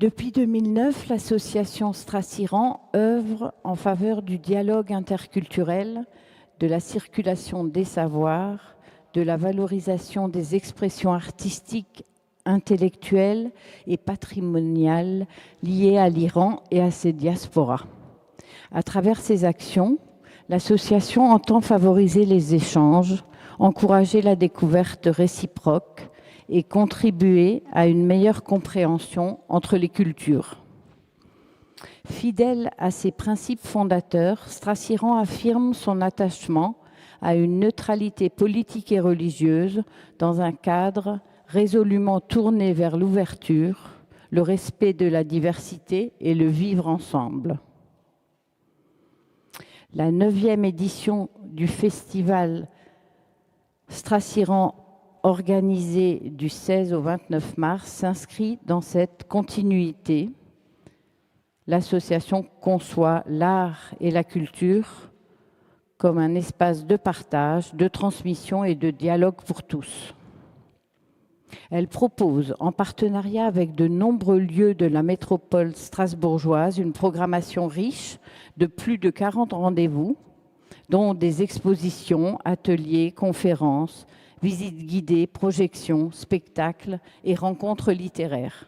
Depuis 2009, l'association Strassiran œuvre en faveur du dialogue interculturel, de la circulation des savoirs, de la valorisation des expressions artistiques, intellectuelles et patrimoniales liées à l'Iran et à ses diasporas. À travers ces actions, l'association entend favoriser les échanges, encourager la découverte réciproque et contribuer à une meilleure compréhension entre les cultures. Fidèle à ses principes fondateurs, Strassiran affirme son attachement à une neutralité politique et religieuse dans un cadre résolument tourné vers l'ouverture, le respect de la diversité et le vivre ensemble. La 9e édition du festival Strassiran, organisé du 16 au 29 mars, s'inscrit dans cette continuité. L'association conçoit l'art et la culture comme un espace de partage, de transmission et de dialogue pour tous. Elle propose, en partenariat avec de nombreux lieux de la métropole strasbourgeoise, une programmation riche de plus de 40 rendez-vous, dont des expositions, ateliers, conférences, visites guidées, projections, spectacles et rencontres littéraires.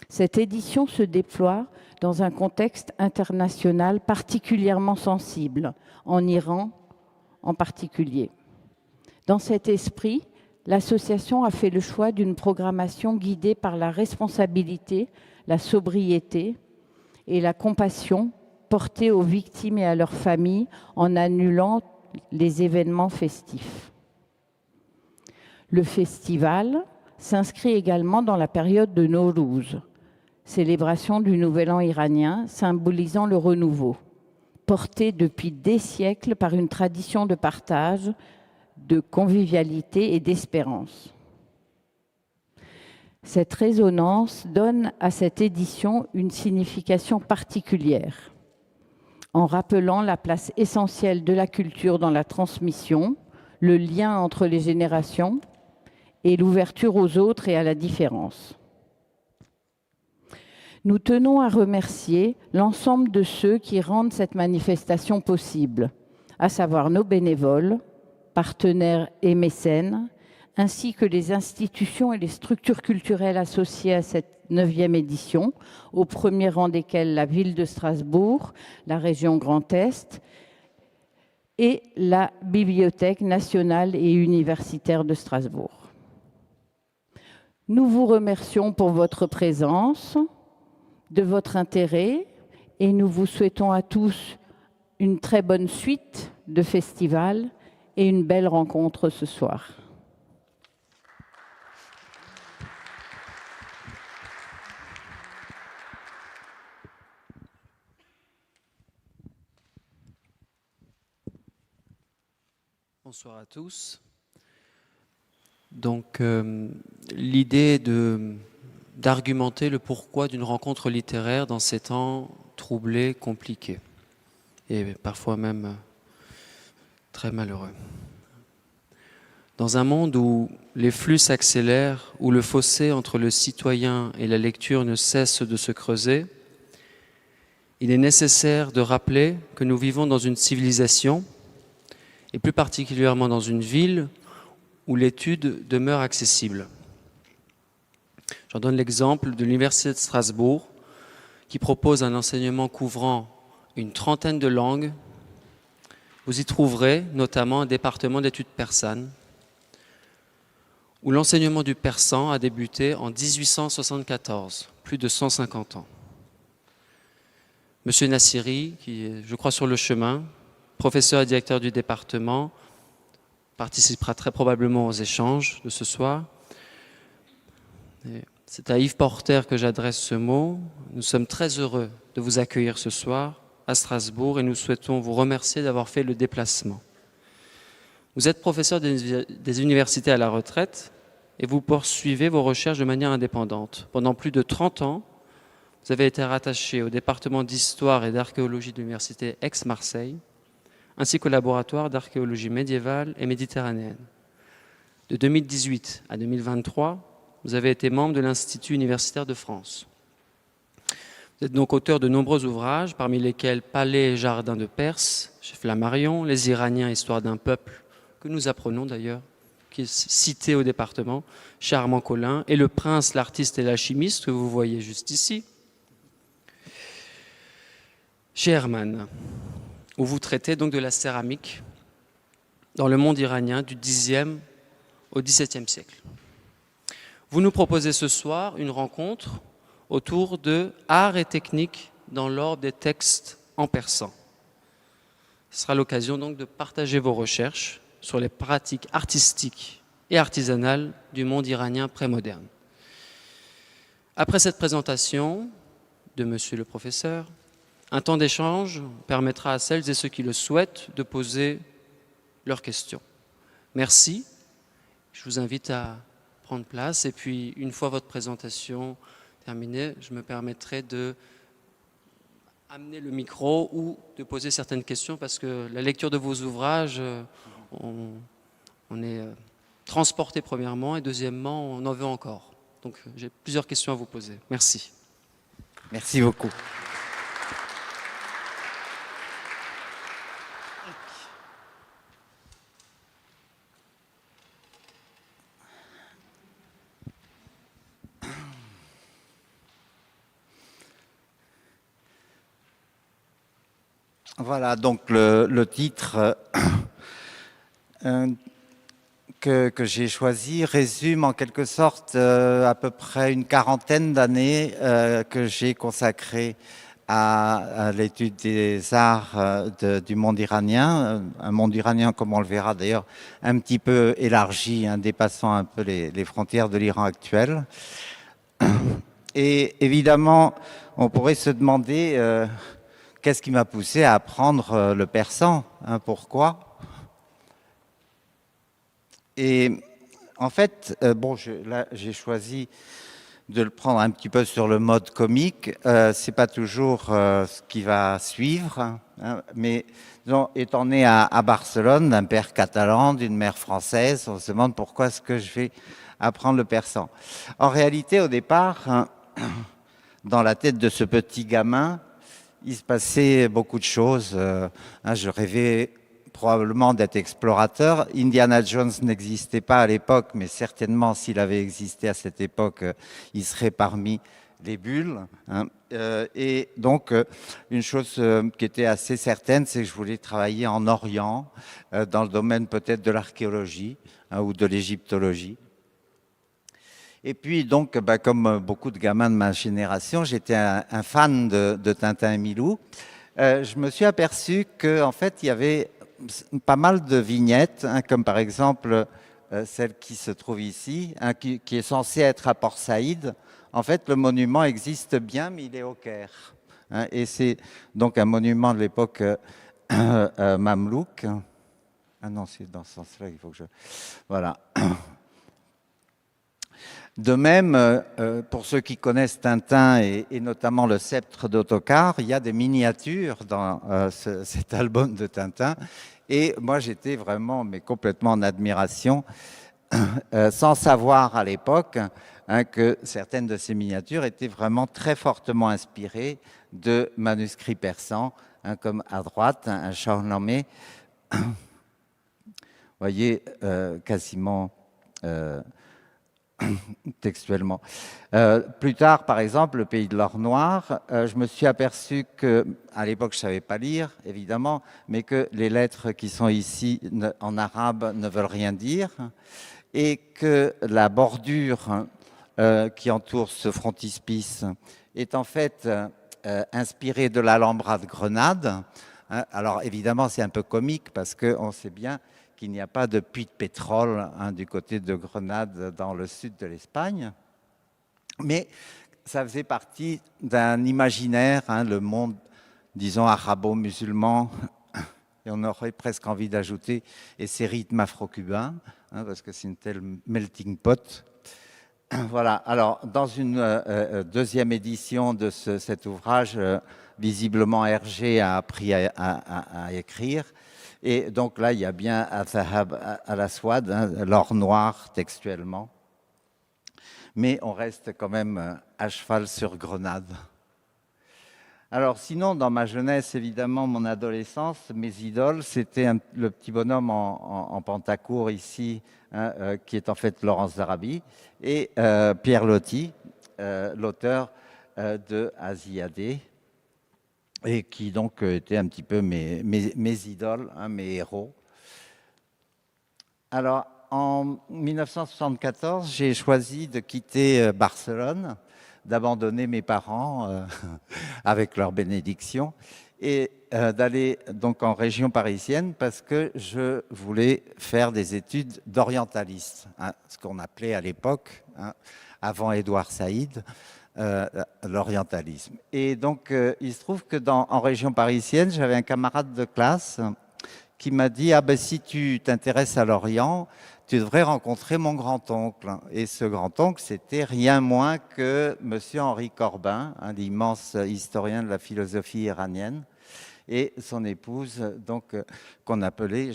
Cette édition se déploie dans un contexte international particulièrement sensible, en Iran en particulier. Dans cet esprit, l'association a fait le choix d'une programmation guidée par la responsabilité, la sobriété et la compassion portée aux victimes et à leurs familles en annulant les événements festifs. Le festival s'inscrit également dans la période de Nowruz, célébration du Nouvel An iranien symbolisant le renouveau, porté depuis des siècles par une tradition de partage, de convivialité et d'espérance. Cette résonance donne à cette édition une signification particulière, en rappelant la place essentielle de la culture dans la transmission, le lien entre les générations et l'ouverture aux autres et à la différence. Nous tenons à remercier l'ensemble de ceux qui rendent cette manifestation possible, à savoir nos bénévoles, partenaires et mécènes, ainsi que les institutions et les structures culturelles associées à cette 9e édition, au premier rang desquelles la ville de Strasbourg, la région Grand Est et la Bibliothèque nationale et universitaire de Strasbourg. Nous vous remercions pour votre présence, de votre intérêt, et nous vous souhaitons à tous une très bonne suite de festival et une belle rencontre ce soir. Bonsoir à tous. Donc, l'idée d'argumenter le pourquoi d'une rencontre littéraire dans ces temps troublés, compliqués et parfois même très malheureux. Dans un monde où les flux s'accélèrent, où le fossé entre le citoyen et la lecture ne cesse de se creuser, il est nécessaire de rappeler que nous vivons dans une civilisation, et plus particulièrement dans une ville où l'étude demeure accessible. J'en donne l'exemple de l'Université de Strasbourg, qui propose un enseignement couvrant une trentaine de langues. Vous y trouverez notamment un département d'études persanes, où l'enseignement du persan a débuté en 1874, plus de 150 ans. Monsieur Nassiri, qui est, je crois, sur le chemin, professeur et directeur du département, participera très probablement aux échanges de ce soir. C'est à Yves Porter que j'adresse ce mot. Nous sommes très heureux de vous accueillir ce soir à Strasbourg et nous souhaitons vous remercier d'avoir fait le déplacement. Vous êtes professeur des universités à la retraite et vous poursuivez vos recherches de manière indépendante. Pendant plus de 30 ans, vous avez été rattaché au département d'histoire et d'archéologie de l'université Aix-Marseille, ainsi qu'au laboratoire d'archéologie médiévale et méditerranéenne. De 2018 à 2023, vous avez été membre de l'Institut universitaire de France. Vous êtes donc auteur de nombreux ouvrages, parmi lesquels Palais et Jardins de Perse, chez Flammarion, Les Iraniens, Histoire d'un peuple, que nous apprenons d'ailleurs, qui est cité au département, chez Armand Collin, et Le Prince, l'artiste et l'alchimiste, que vous voyez juste ici, chez Hermann, où vous traitez donc de la céramique dans le monde iranien du Xe au XVIIe siècle. Vous nous proposez ce soir une rencontre autour de art et technique dans l'ordre des textes en persan. Ce sera l'occasion donc de partager vos recherches sur les pratiques artistiques et artisanales du monde iranien prémoderne. Après cette présentation de monsieur le professeur, un temps d'échange permettra à celles et ceux qui le souhaitent de poser leurs questions. Merci. Je vous invite à prendre place et puis une fois votre présentation terminée, je me permettrai de amener le micro ou de poser certaines questions parce que la lecture de vos ouvrages, on est transporté premièrement et deuxièmement, on en veut encore. Donc j'ai plusieurs questions à vous poser. Merci. Merci beaucoup. Voilà, donc le titre que j'ai choisi résume en quelque sorte à peu près une quarantaine d'années que j'ai consacré à l'étude des arts du monde iranien, un monde iranien comme on le verra d'ailleurs un petit peu élargi, hein, dépassant un peu les frontières de l'Iran actuel. Et évidemment, on pourrait se demander qu'est-ce qui m'a poussé à apprendre le persan, hein, pourquoi? Et en fait, bon, là, j'ai choisi de le prendre un petit peu sur le mode comique. C'est pas toujours ce qui va suivre, hein, mais disons, étant né à Barcelone, d'un père catalan, d'une mère française, on se demande pourquoi est-ce que je vais apprendre le persan. En réalité, au départ, hein, dans la tête de ce petit gamin, il se passait beaucoup de choses. Je rêvais probablement d'être explorateur. Indiana Jones n'existait pas à l'époque, mais certainement s'il avait existé à cette époque, il serait parmi les bulles. Et donc, une chose qui était assez certaine, c'est que je voulais travailler en Orient, dans le domaine peut-être de l'archéologie ou de l'égyptologie. Et puis donc, comme beaucoup de gamins de ma génération, j'étais un fan de Tintin et Milou. Je me suis aperçu qu'en fait, il y avait pas mal de vignettes, hein, comme par exemple celle qui se trouve ici, hein, qui est censée être à Port Saïd. En fait, le monument existe bien, mais il est au Caire. Hein, et c'est donc un monument de l'époque mamelouk. Ah non, c'est dans ce sens-là qu'il faut que je... Voilà. De même, pour ceux qui connaissent Tintin et notamment le sceptre d'Ottokar, il y a des miniatures dans cet album de Tintin. Et moi, j'étais vraiment mais complètement en admiration, sans savoir à l'époque que certaines de ces miniatures étaient vraiment très fortement inspirées de manuscrits persans, comme à droite, un Shahnameh, vous voyez, quasiment... textuellement. Plus tard, par exemple, le pays de l'or noir, je me suis aperçu que, à l'époque, je ne savais pas lire, évidemment, mais que les lettres qui sont ici en arabe ne veulent rien dire, et que la bordure qui entoure ce frontispice est en fait inspirée de l'Alhambra de Grenade. Alors, évidemment, c'est un peu comique parce qu'on sait bien qu'il n'y a pas de puits de pétrole du côté de Grenade dans le sud de l'Espagne. Mais ça faisait partie d'un imaginaire, le monde, disons, arabo-musulman, et on aurait presque envie d'ajouter, et ces rythmes afro-cubains, parce que c'est une telle melting pot. Voilà, alors dans une deuxième édition de cet ouvrage, visiblement Hergé a appris à écrire. Et donc là, il y a bien Al-Zahab al-Aswad, l'or noir textuellement. Mais on reste quand même à cheval sur Grenade. Alors sinon, dans ma jeunesse, évidemment, mon adolescence, mes idoles, c'était le petit bonhomme en pantacourt ici, hein, qui est en fait Laurence d'Arabie, et Pierre Loti, l'auteur de Asiadé, et qui donc était un petit peu mes idoles, hein, mes héros. Alors, en 1974, j'ai choisi de quitter Barcelone, d'abandonner mes parents avec leur bénédiction et d'aller donc en région parisienne parce que je voulais faire des études d'orientaliste, hein, ce qu'on appelait à l'époque, hein, avant Édouard Saïd, l'orientalisme. Et donc, il se trouve que en région parisienne, j'avais un camarade de classe qui m'a dit « Ah ben si tu t'intéresses à l'Orient, tu devrais rencontrer mon grand-oncle ». Et ce grand-oncle, c'était rien moins que Monsieur Henri Corbin, un l'immense historien de la philosophie iranienne, et son épouse, donc qu'on appelait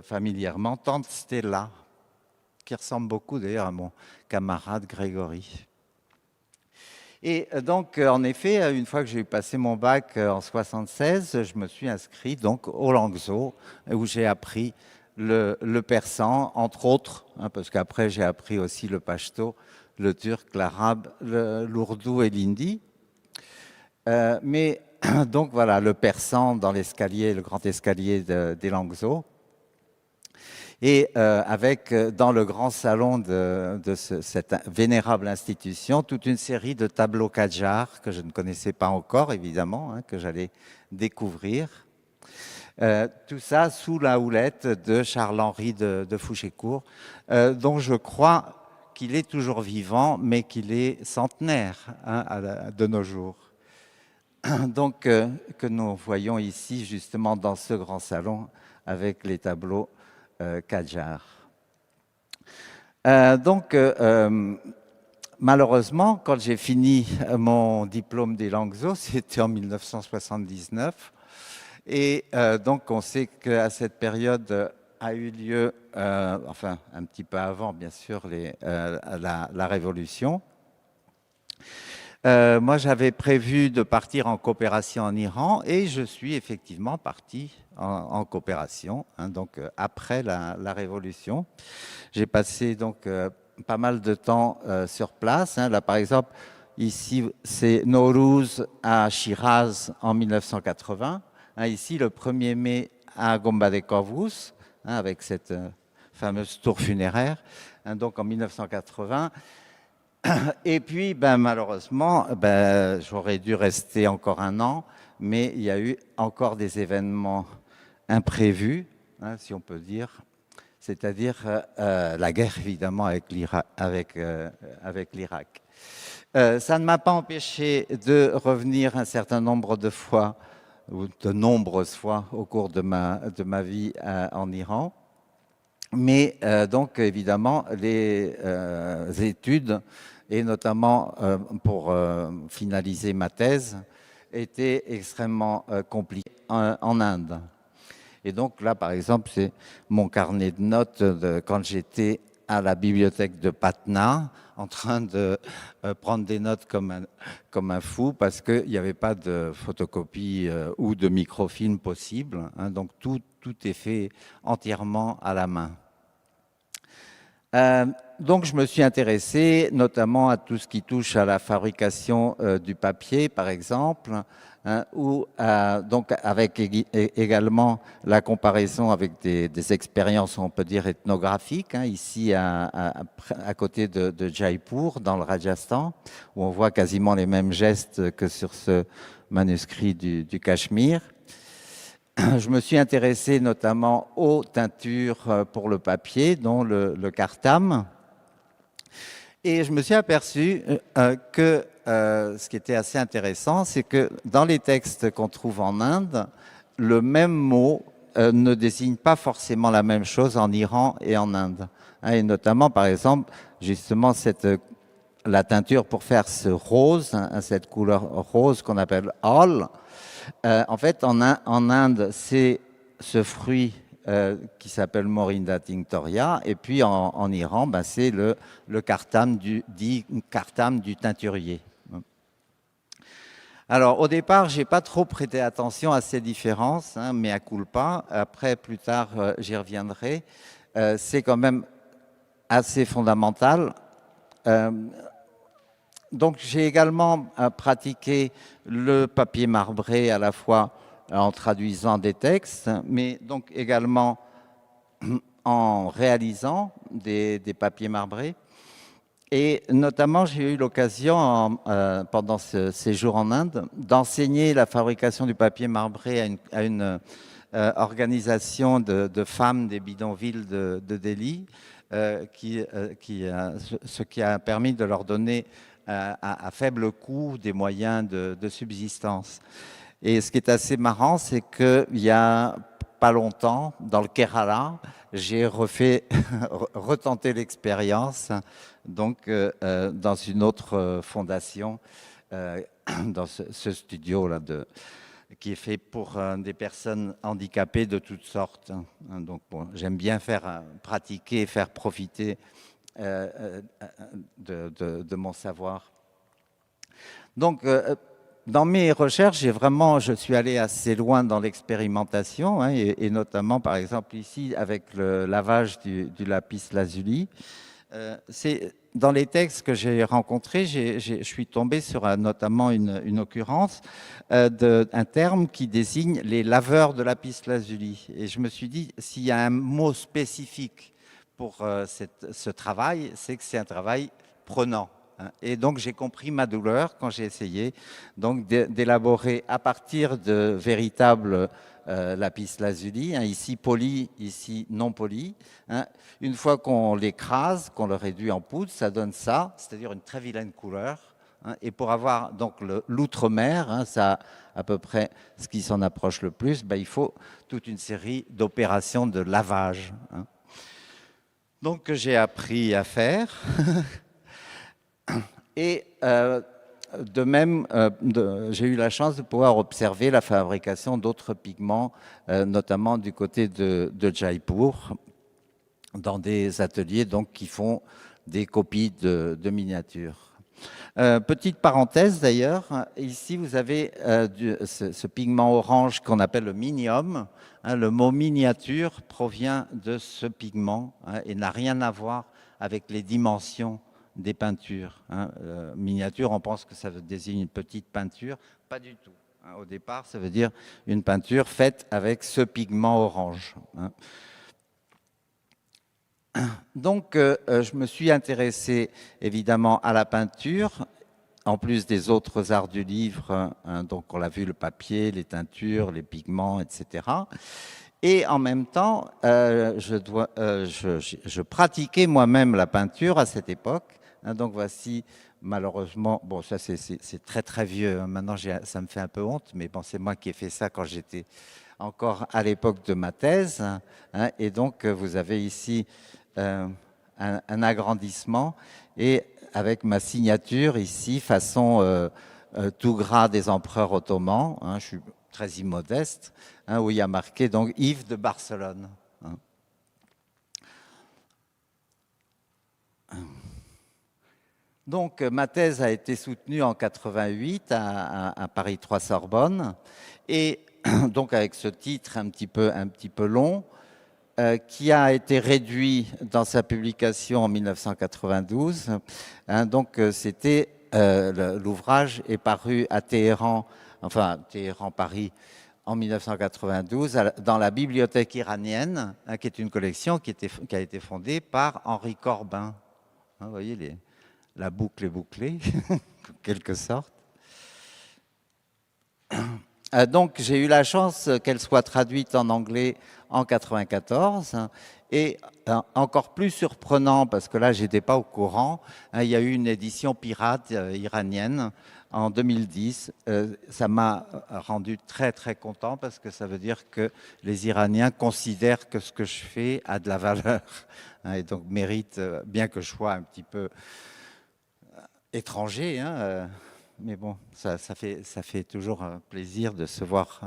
familièrement Tante Stella, qui ressemble beaucoup d'ailleurs à mon camarade Grégory. Et donc, en effet, une fois que j'ai eu passé mon bac en 76, je me suis inscrit donc au Langso, où j'ai appris le persan, entre autres, hein, parce qu'après j'ai appris aussi le pachto, le turc, l'arabe, l'ourdou et l'hindi. Mais donc voilà, le persan dans l'escalier, le grand escalier des Langso. Et dans le grand salon de cette vénérable institution, toute une série de tableaux Kadjar que je ne connaissais pas encore, évidemment, hein, que j'allais découvrir. Tout ça sous la houlette de Charles-Henri de Fouchécourt, dont je crois qu'il est toujours vivant, mais qu'il est centenaire, hein, de nos jours. Donc, que nous voyons ici, justement, dans ce grand salon, avec les tableaux Kadjar. Malheureusement, quand j'ai fini mon diplôme des Langso, c'était en 1979. Et donc, on sait qu'à cette période a eu lieu, enfin, un petit peu avant, bien sûr, la Révolution. Moi, j'avais prévu de partir en coopération en Iran et je suis effectivement parti en coopération, hein, donc après la Révolution. J'ai passé donc pas mal de temps sur place. Hein. Là, par exemple, ici, c'est Nowruz à Shiraz en 1980. Hein, ici, le 1er mai à Gombadekhovuz, hein, avec cette fameuse tour funéraire, hein, donc en 1980. Et puis, malheureusement, j'aurais dû rester encore un an, mais il y a eu encore des événements imprévus, hein, si on peut dire, c'est-à-dire la guerre, évidemment, avec l'Irak. Ça ne m'a pas empêché de revenir un certain nombre de fois, ou de nombreuses fois, au cours de ma vie en Iran. Mais donc, évidemment, les études, et notamment pour finaliser ma thèse, étaient extrêmement compliquées en Inde. Et donc là, par exemple, c'est mon carnet de notes quand j'étais à la bibliothèque de Patna, en train de prendre des notes comme un fou, parce qu'il n'y avait pas de photocopie ou de microfilm possible. Hein, donc tout est fait entièrement à la main. Donc je me suis intéressé notamment à tout ce qui touche à la fabrication du papier, par exemple, hein, ou donc avec également la comparaison avec des expériences, on peut dire, ethnographiques, hein, ici à côté de Jaipur, dans le Rajasthan, où on voit quasiment les mêmes gestes que sur ce manuscrit du Cachemire. Je me suis intéressé notamment aux teintures pour le papier, dont le Kartam. Et je me suis aperçu que ce qui était assez intéressant, c'est que dans les textes qu'on trouve en Inde, le même mot ne désigne pas forcément la même chose en Iran et en Inde. Et notamment, par exemple, justement, la teinture pour faire ce rose, hein, cette couleur rose qu'on appelle al. En fait, en Inde, c'est ce fruit qui s'appelle Morinda tinctoria, et puis en Iran, c'est le kartam dit kartam du teinturier. Alors, au départ, j'ai pas trop prêté attention à ces différences, hein, mais à culpa. Après, plus tard, j'y reviendrai. C'est quand même assez fondamental. Euh, donc, j'ai également pratiqué le papier marbré à la fois en traduisant des textes, mais donc également en réalisant des papiers marbrés. Et notamment, j'ai eu l'occasion, pendant ce séjour en Inde, d'enseigner la fabrication du papier marbré à une organisation de femmes des bidonvilles de Delhi, ce qui a permis de leur donner à faible coût des moyens de subsistance. Et ce qui est assez marrant, c'est qu'il y a pas longtemps, dans le Kerala, j'ai retenté l'expérience, donc dans une autre fondation, dans ce studio-là, qui est fait pour des personnes handicapées de toutes sortes. Donc bon, j'aime bien faire pratiquer et faire profiter de mon savoir. Donc, dans mes recherches, je suis allé assez loin dans l'expérimentation, hein, et notamment, par exemple, ici, avec le lavage du lapis lazuli. C'est dans les textes que j'ai rencontrés, je suis tombé sur notamment une occurrence d'un terme qui désigne les laveurs de lapis lazuli. Et je me suis dit, s'il y a un mot spécifique pour ce travail, c'est que c'est un travail prenant. Et donc j'ai compris ma douleur quand j'ai essayé donc d'élaborer à partir de véritables lapis lazuli, hein, ici poli, ici non poli. Hein. Une fois qu'on l'écrase, qu'on le réduit en poudre, ça donne ça, c'est-à-dire une très vilaine couleur. Hein. Et pour avoir donc l'outre-mer, hein, ça à peu près ce qui s'en approche le plus, ben, il faut toute une série d'opérations de lavage. Hein. Donc j'ai appris à faire. Et de même, j'ai eu la chance de pouvoir observer la fabrication d'autres pigments, notamment du côté de Jaipur, dans des ateliers donc, qui font des copies de miniatures. Petite parenthèse d'ailleurs, ici vous avez ce pigment orange qu'on appelle le minium. Hein, le mot miniature provient de ce pigment, hein, et n'a rien à voir avec les dimensions des peintures. Hein. Miniature, on pense que ça désigne une petite peinture. Pas du tout. Hein. Au départ, ça veut dire une peinture faite avec ce pigment orange. Hein. Donc, je me suis intéressé évidemment à la peinture, en plus des autres arts du livre. Hein. Donc, on l'a vu, le papier, les teintures, les pigments, etc. Et en même temps, je pratiquais moi-même la peinture à cette époque. Hein, donc voici, malheureusement, bon ça c'est très très vieux, hein. Maintenant ça me fait un peu honte, mais bon c'est moi qui ai fait ça quand j'étais encore à l'époque de ma thèse. Hein, et donc vous avez ici un agrandissement, et avec ma signature ici, façon tout gras des empereurs ottomans, hein, je suis très immodeste, hein, où il y a marqué donc Yves de Barcelone. Hein. Donc, ma thèse a été soutenue en 88 à Paris 3 Sorbonne, et donc avec ce titre un petit peu long, qui a été réduit dans sa publication en 1992. Hein, donc, l'ouvrage est paru à Téhéran, enfin Téhéran, Paris, en 1992, dans la bibliothèque iranienne, hein, qui est une collection qui a été fondée par Henri Corbin. Hein, vous voyez la boucle est bouclée, en quelque sorte. Donc, j'ai eu la chance qu'elle soit traduite en anglais en 1994. Et encore plus surprenant, parce que là, je n'étais pas au courant, hein, il y a eu une édition pirate iranienne en 2010. Ça m'a rendu très, très content, parce que ça veut dire que les Iraniens considèrent que ce que je fais a de la valeur, hein, et donc mérite, bien que je sois un petit peu étranger, hein, mais bon, ça fait toujours plaisir de se voir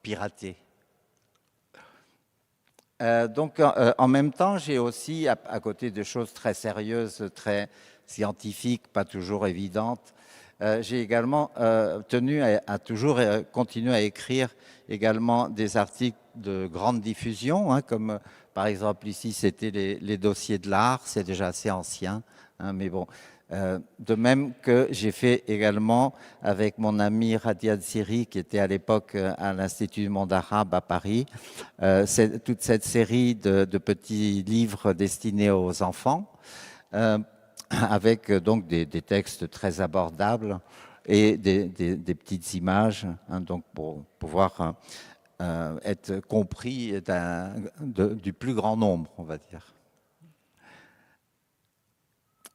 pirater. Donc, en même temps, j'ai aussi, à côté de choses très sérieuses, très scientifiques, pas toujours évidentes, J'ai également tenu à toujours continuer à écrire également des articles de grande diffusion, hein, comme par exemple ici c'était les dossiers de l'art, c'est déjà assez ancien, hein, mais bon. De même que j'ai fait également avec mon ami Radiad Siri, qui était à l'époque à l'Institut du monde arabe à Paris, toute cette série de petits livres destinés aux enfants, avec donc des textes très abordables et des petites images, hein, donc pour pouvoir être compris du plus grand nombre, on va dire.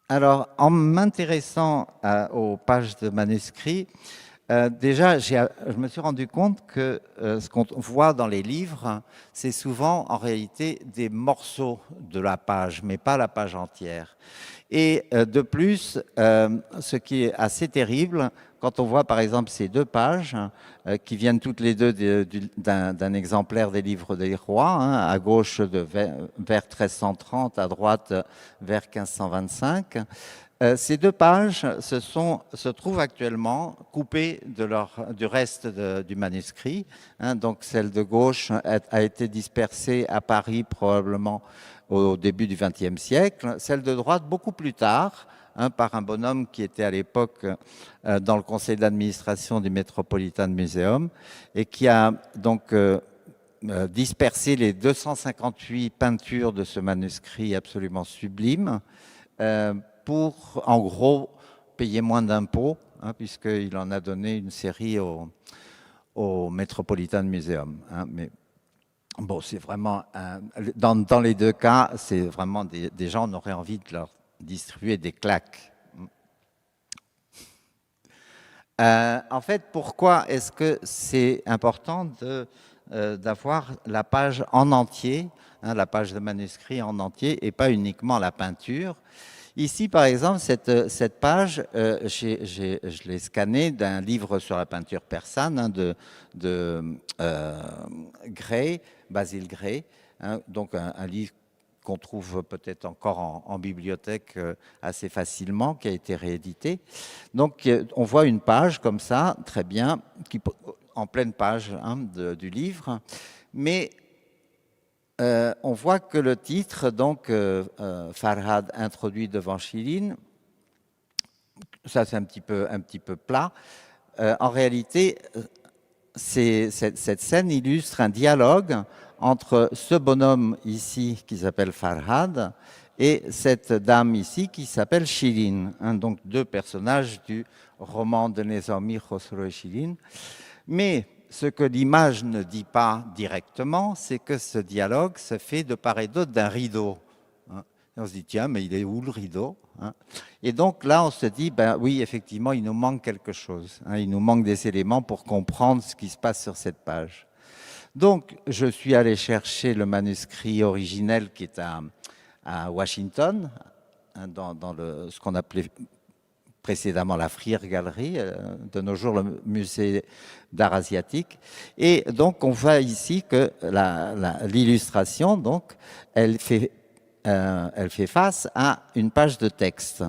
Alors, en m'intéressant aux pages de manuscrits, déjà, je me suis rendu compte que ce qu'on voit dans les livres, c'est souvent en réalité des morceaux de la page, mais pas la page entière. Et de plus, ce qui est assez terrible, quand on voit par exemple ces deux pages, qui viennent toutes les deux d'un exemplaire des livres des rois, hein, à gauche vers 1330, à droite vers 1525, ces deux pages se trouvent actuellement coupées du reste du manuscrit. Hein, donc celle de gauche a été dispersée à Paris probablement au début du XXe siècle. Celle de droite beaucoup plus tard, hein, par un bonhomme qui était à l'époque dans le conseil d'administration du Metropolitan Museum et qui a donc dispersé les 258 peintures de ce manuscrit absolument sublime pour, en gros, payer moins d'impôts, hein, puisqu'il en a donné une série au Metropolitan Museum. Hein, mais bon, c'est vraiment, dans les deux cas, c'est vraiment des gens, on aurait envie de leur distribuer des claques. En fait, pourquoi est-ce que c'est important d'avoir la page en entier, hein, la page de manuscrit en entier, et pas uniquement la peinture? Ici, par exemple, cette page, je l'ai scannée d'un livre sur la peinture persane, hein, de Gray, Basil Gray, hein, donc un livre qu'on trouve peut-être encore en bibliothèque assez facilement, qui a été réédité. Donc, on voit une page comme ça, très bien, en pleine page, hein, du livre, mais on voit que le titre, donc Farhad introduit devant Chilin, ça c'est un petit peu plat. En réalité, cette scène illustre un dialogue entre ce bonhomme ici qui s'appelle Farhad et cette dame ici qui s'appelle Chilin, hein, donc deux personnages du roman de Nezami Khosrow et Chilin. Mais ce que l'image ne dit pas directement, c'est que ce dialogue se fait de part et d'autre d'un rideau. Hein. Et on se dit, tiens, mais il est où le rideau, hein? Et donc là, on se dit, ben oui, effectivement, il nous manque quelque chose. Hein, il nous manque des éléments pour comprendre ce qui se passe sur cette page. Donc, je suis allé chercher le manuscrit originel qui est à Washington, hein, dans ce qu'on appelait précédemment la Freer Gallery, de nos jours le musée d'art asiatique. Et donc, on voit ici que l'illustration, donc, elle fait face à une page de texte.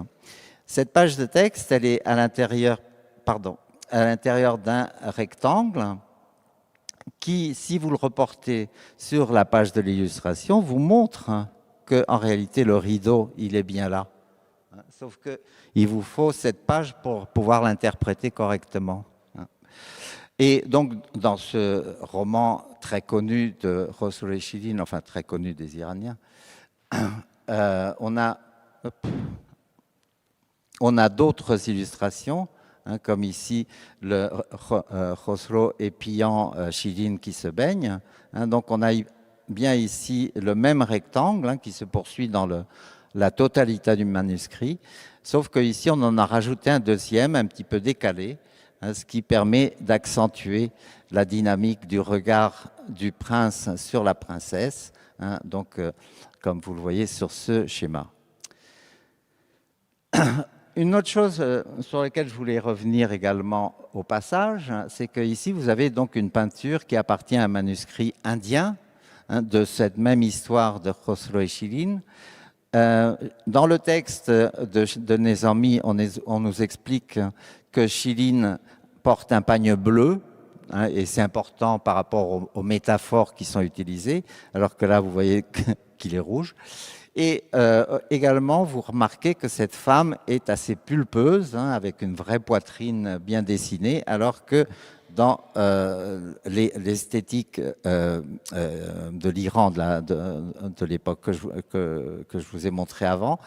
Cette page de texte, elle est à l'intérieur d'un rectangle qui, si vous le reportez sur la page de l'illustration, vous montre qu'en réalité, le rideau, il est bien là. Sauf qu'il vous faut cette page pour pouvoir l'interpréter correctement. Et donc, dans ce roman très connu de Khosrow Chilin, enfin très connu des Iraniens, on a d'autres illustrations, hein, comme ici le Khosrow épiant Chilin qui se baigne. Hein, donc, on a bien ici le même rectangle, hein, qui se poursuit dans la totalité du manuscrit, sauf qu'ici on en a rajouté un deuxième, un petit peu décalé, hein, ce qui permet d'accentuer la dynamique du regard du prince sur la princesse, hein, donc comme vous le voyez sur ce schéma. Une autre chose sur laquelle je voulais revenir également au passage, c'est qu'ici vous avez donc une peinture qui appartient à un manuscrit indien, hein, de cette même histoire de Khosrow et Chilin, Dans le texte de Nezami, on nous explique que Chiline porte un pagne bleu, hein, et c'est important par rapport aux métaphores qui sont utilisées, alors que là, vous voyez qu'il est rouge. Et également, vous remarquez que cette femme est assez pulpeuse, hein, avec une vraie poitrine bien dessinée, alors que dans l'esthétique de l'Iran de l'époque que je vous ai montré avant,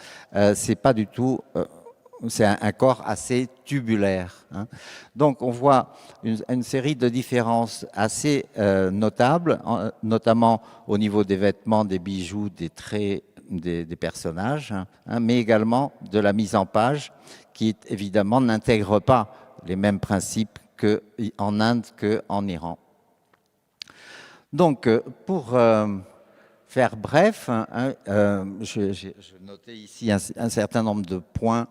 c'est pas du tout... c'est un corps assez tubulaire, hein. Donc on voit une série de différences assez notables, notamment au niveau des vêtements, des bijoux, des traits des personnages, hein, mais également de la mise en page qui évidemment n'intègre pas les mêmes principes qu'en Inde qu'en Iran. Donc pour faire bref, hein, je notais ici un certain nombre de points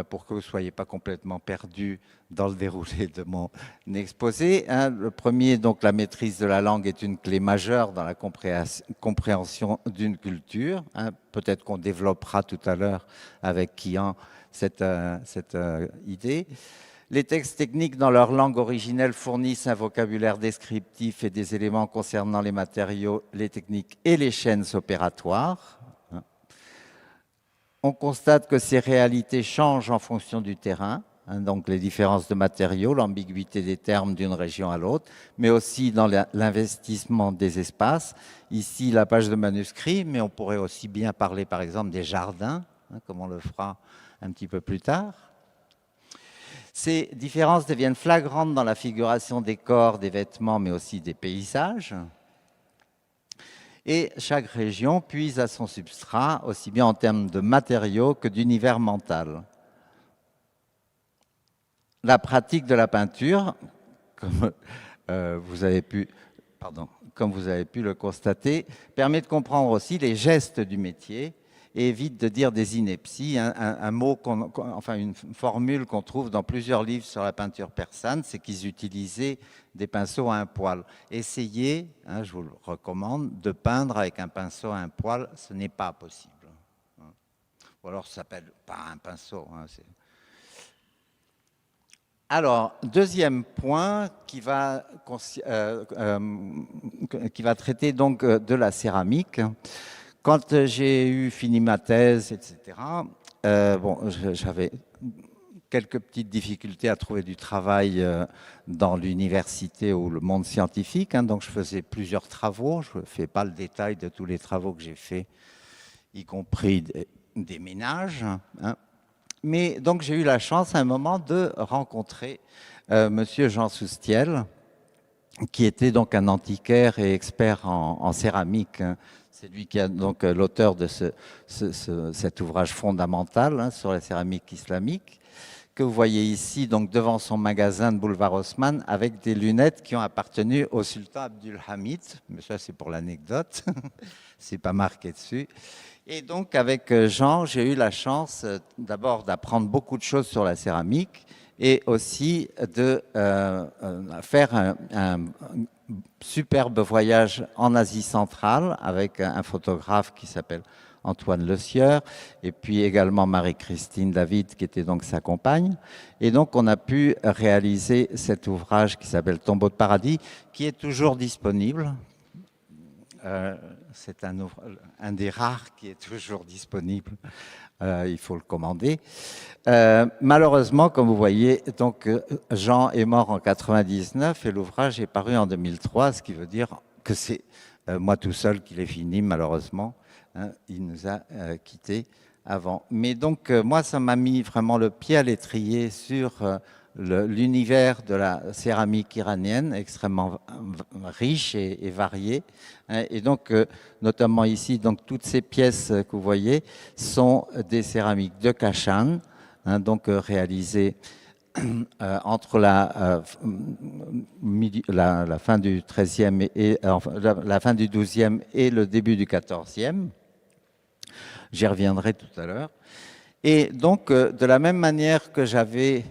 pour que vous ne soyez pas complètement perdus dans le déroulé de mon exposé, hein. Le premier, donc, la maîtrise de la langue est une clé majeure dans la compréhension d'une culture, hein. Peut-être qu'on développera tout à l'heure avec Kian cette idée. Les textes techniques dans leur langue originelle fournissent un vocabulaire descriptif et des éléments concernant les matériaux, les techniques et les chaînes opératoires. On constate que ces réalités changent en fonction du terrain, hein, donc les différences de matériaux, l'ambiguïté des termes d'une région à l'autre, mais aussi dans l'investissement des espaces. Ici, la page de manuscrit, mais on pourrait aussi bien parler, par exemple, des jardins, hein, comme on le fera un petit peu plus tard. Ces différences deviennent flagrantes dans la figuration des corps, des vêtements, mais aussi des paysages. Et chaque région puise à son substrat, aussi bien en termes de matériaux que d'univers mental. La pratique de la peinture, comme vous avez pu le constater, permet de comprendre aussi les gestes du métier et évite de dire des inepties. Un mot, enfin une formule qu'on trouve dans plusieurs livres sur la peinture persane, c'est qu'ils utilisaient des pinceaux à un poil. Essayez, hein, je vous le recommande, de peindre avec un pinceau à un poil, ce n'est pas possible. Ou alors ça s'appelle pas un pinceau. Hein, alors, deuxième point qui va traiter donc de la céramique. Quand j'ai eu fini ma thèse, etc., j'avais quelques petites difficultés à trouver du travail dans l'université ou le monde scientifique, hein, donc je faisais plusieurs travaux. Je ne fais pas le détail de tous les travaux que j'ai faits, y compris des ménages, hein. Mais donc j'ai eu la chance à un moment de rencontrer Monsieur Jean Soustiel, qui était donc un antiquaire et expert en céramique, hein. C'est lui qui est donc l'auteur de cet ouvrage fondamental, hein, sur la céramique islamique, que vous voyez ici donc devant son magasin de boulevard Haussmann avec des lunettes qui ont appartenu au sultan Abdulhamid. Mais ça, c'est pour l'anecdote. C'est pas marqué dessus. Et donc, avec Jean, j'ai eu la chance d'abord d'apprendre beaucoup de choses sur la céramique et aussi de faire un superbe voyage en Asie centrale avec un photographe qui s'appelle Antoine Le Sieur, et puis également Marie-Christine David, qui était donc sa compagne. Et donc, on a pu réaliser cet ouvrage qui s'appelle Tombeau de paradis, qui est toujours disponible. C'est un des rares qui est toujours disponible. Il faut le commander. Malheureusement, comme vous voyez, donc, Jean est mort en 99 et l'ouvrage est paru en 2003, ce qui veut dire que c'est moi tout seul qui l'ai fini, malheureusement. Hein, il nous a quittés avant. Mais donc, moi, ça m'a mis vraiment le pied à l'étrier sur l'univers de la céramique iranienne, extrêmement riche et varié. Hein, et donc, notamment ici, donc, toutes ces pièces que vous voyez sont des céramiques de Kashan, hein, donc réalisées entre la fin du XIIIe et la fin du XIIe et le début du XIVe. J'y reviendrai tout à l'heure. Et donc, de la même manière que j'avais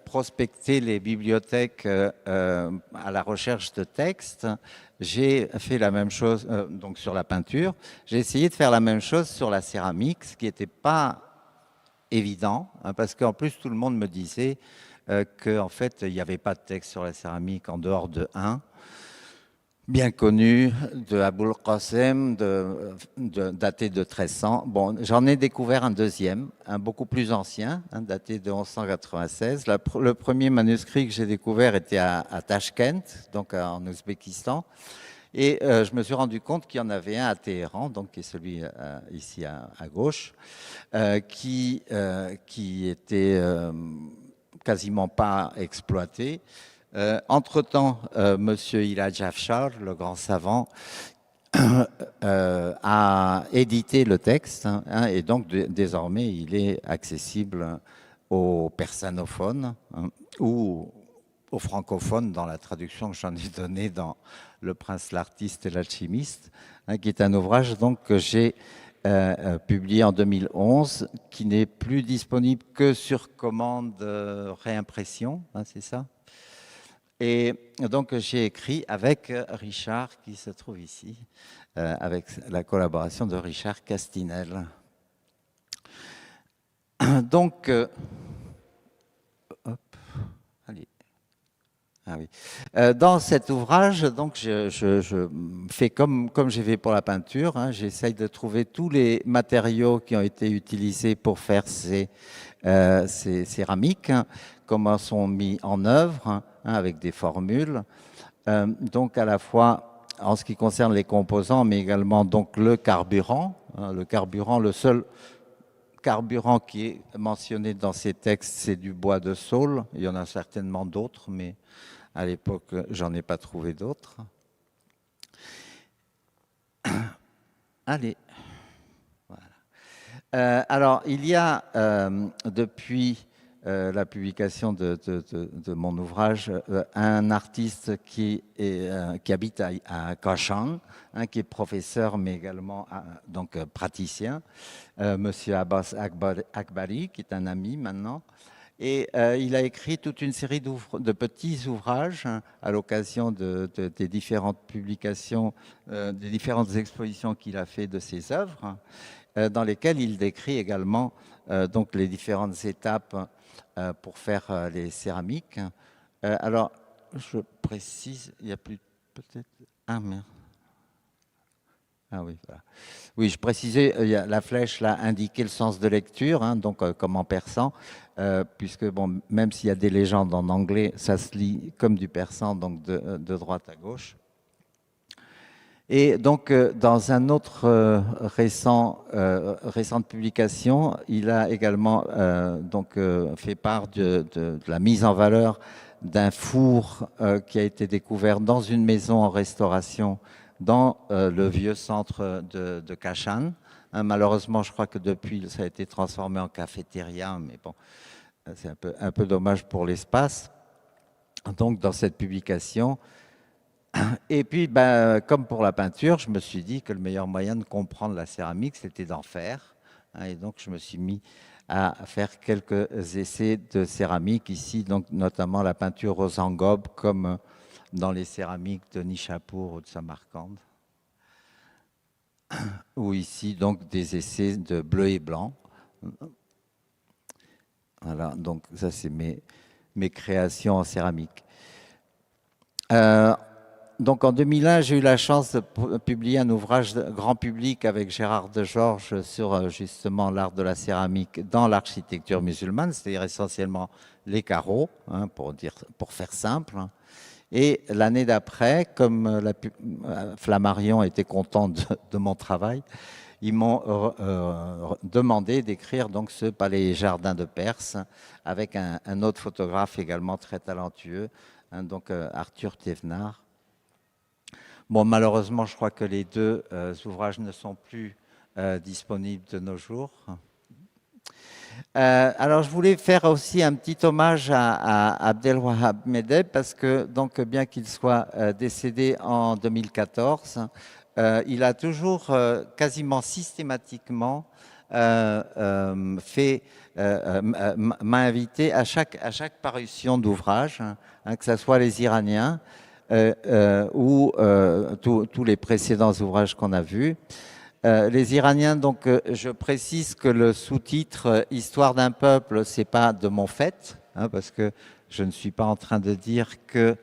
prospecté les bibliothèques à la recherche de textes, j'ai fait la même chose donc sur la peinture. J'ai essayé de faire la même chose sur la céramique, ce qui n'était pas évident, hein, parce qu'en plus, tout le monde me disait qu'en fait, il n'y avait pas de texte sur la céramique en dehors de un, bien connu, de Aboul Qasim, daté de 1300. Bon, j'en ai découvert un deuxième, un beaucoup plus ancien, hein, daté de 1196. Le premier manuscrit que j'ai découvert était à Tashkent, donc en Ouzbékistan. Et je me suis rendu compte qu'il y en avait un à Téhéran, donc qui est celui ici à gauche, qui était quasiment pas exploité. Entre-temps, Monsieur Ilaj Afshar, le grand savant, a édité le texte, hein, et donc désormais il est accessible aux persanophones, hein, ou aux francophones dans la traduction que j'en ai donnée dans Le Prince, l'artiste et l'alchimiste, hein, qui est un ouvrage donc, que j'ai publié en 2011, qui n'est plus disponible que sur commande réimpression, hein, c'est ça? Et donc j'ai écrit avec Richard, qui se trouve ici, avec la collaboration de Richard Castinel. Donc, hop, allez. Ah oui. Dans cet ouvrage, donc, je fais comme j'ai fait pour la peinture, hein, j'essaye de trouver tous les matériaux qui ont été utilisés pour faire ces céramiques, hein, comment sont mis en œuvre, hein, avec des formules. Donc à la fois en ce qui concerne les composants, mais également donc le carburant. Hein, le seul carburant qui est mentionné dans ces textes, c'est du bois de saule. Il y en a certainement d'autres, mais à l'époque, j'en ai pas trouvé d'autres. Allez. Voilà. Alors, il y a depuis la publication de mon ouvrage un artiste qui habite à Kashan, hein, qui est professeur, mais également donc praticien, Monsieur Abbas Akbari, qui est un ami maintenant. Et il a écrit toute une série de petits ouvrages, hein, à l'occasion des différentes publications, des différentes expositions qu'il a fait de ses œuvres, dans lesquelles il décrit également donc les différentes étapes pour faire les céramiques. Alors, je précise, il y a plus peut-être... Ah, merde. Ah oui, voilà. Oui, je précisais, la flèche là indiquait le sens de lecture, hein, donc comme en persan, puisque bon, même s'il y a des légendes en anglais, ça se lit comme du persan, donc de droite à gauche. Et donc, dans un autre récente publication, il a également donc, fait part de la mise en valeur d'un four qui a été découvert dans une maison en restauration dans le vieux centre de Kashan. Hein, malheureusement, je crois que depuis, ça a été transformé en cafétéria, mais bon, c'est un peu dommage pour l'espace. Donc, dans cette publication, et puis, ben, comme pour la peinture, je me suis dit que le meilleur moyen de comprendre la céramique, c'était d'en faire. Hein, et donc, je me suis mis à faire quelques essais de céramique ici, donc notamment la peinture aux engobes, comme dans les céramiques de Nishapur ou de Samarcande. Ou ici, donc, des essais de bleu et blanc. Voilà, donc ça, c'est mes créations en céramique. Donc en 2001, j'ai eu la chance de publier un ouvrage grand public avec Gérard Degeorges sur justement l'art de la céramique dans l'architecture musulmane, c'est-à-dire essentiellement les carreaux, hein, pour faire simple. Et l'année d'après, comme Flammarion était content de mon travail, ils m'ont demandé d'écrire donc ce Palais et Jardin de Perse avec un autre photographe également très talentueux, hein, donc Arthur Thévenard. Bon, malheureusement, je crois que les deux ouvrages ne sont plus disponibles de nos jours. Alors, je voulais faire aussi un petit hommage à Abdelwahab Medeb parce que, donc, bien qu'il soit décédé en 2014, il a toujours quasiment systématiquement m'a invité à chaque parution d'ouvrage, que ce soit les Iraniens ou tous les précédents ouvrages qu'on a vus. Les Iraniens, donc, je précise que le sous-titre Histoire d'un peuple, c'est pas de mon fait, parce que je ne suis pas en train de dire que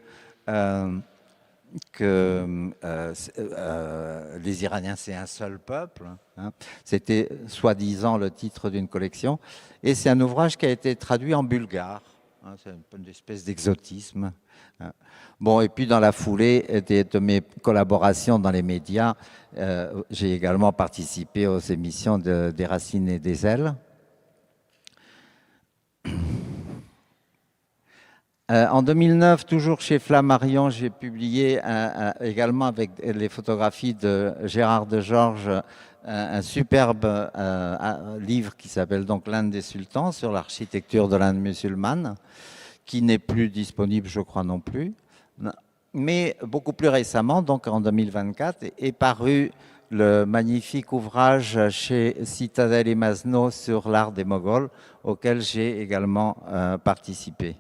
les Iraniens, c'est un seul peuple. C'était soi-disant le titre d'une collection. Et c'est un ouvrage qui a été traduit en bulgare. C'est une espèce d'exotisme. Bon, et puis dans la foulée de mes collaborations dans les médias, j'ai également participé aux émissions des Racines et des Ailes. En 2009, toujours chez Flammarion, j'ai publié également avec les photographies de Gérard de Georges un superbe livre qui s'appelle donc L'Inde des sultans sur l'architecture de l'Inde musulmane, qui n'est plus disponible, je crois non plus. Mais beaucoup plus récemment, donc en 2024, est paru le magnifique ouvrage chez Citadel et Masno sur l'art des Moghols, auquel j'ai également participé.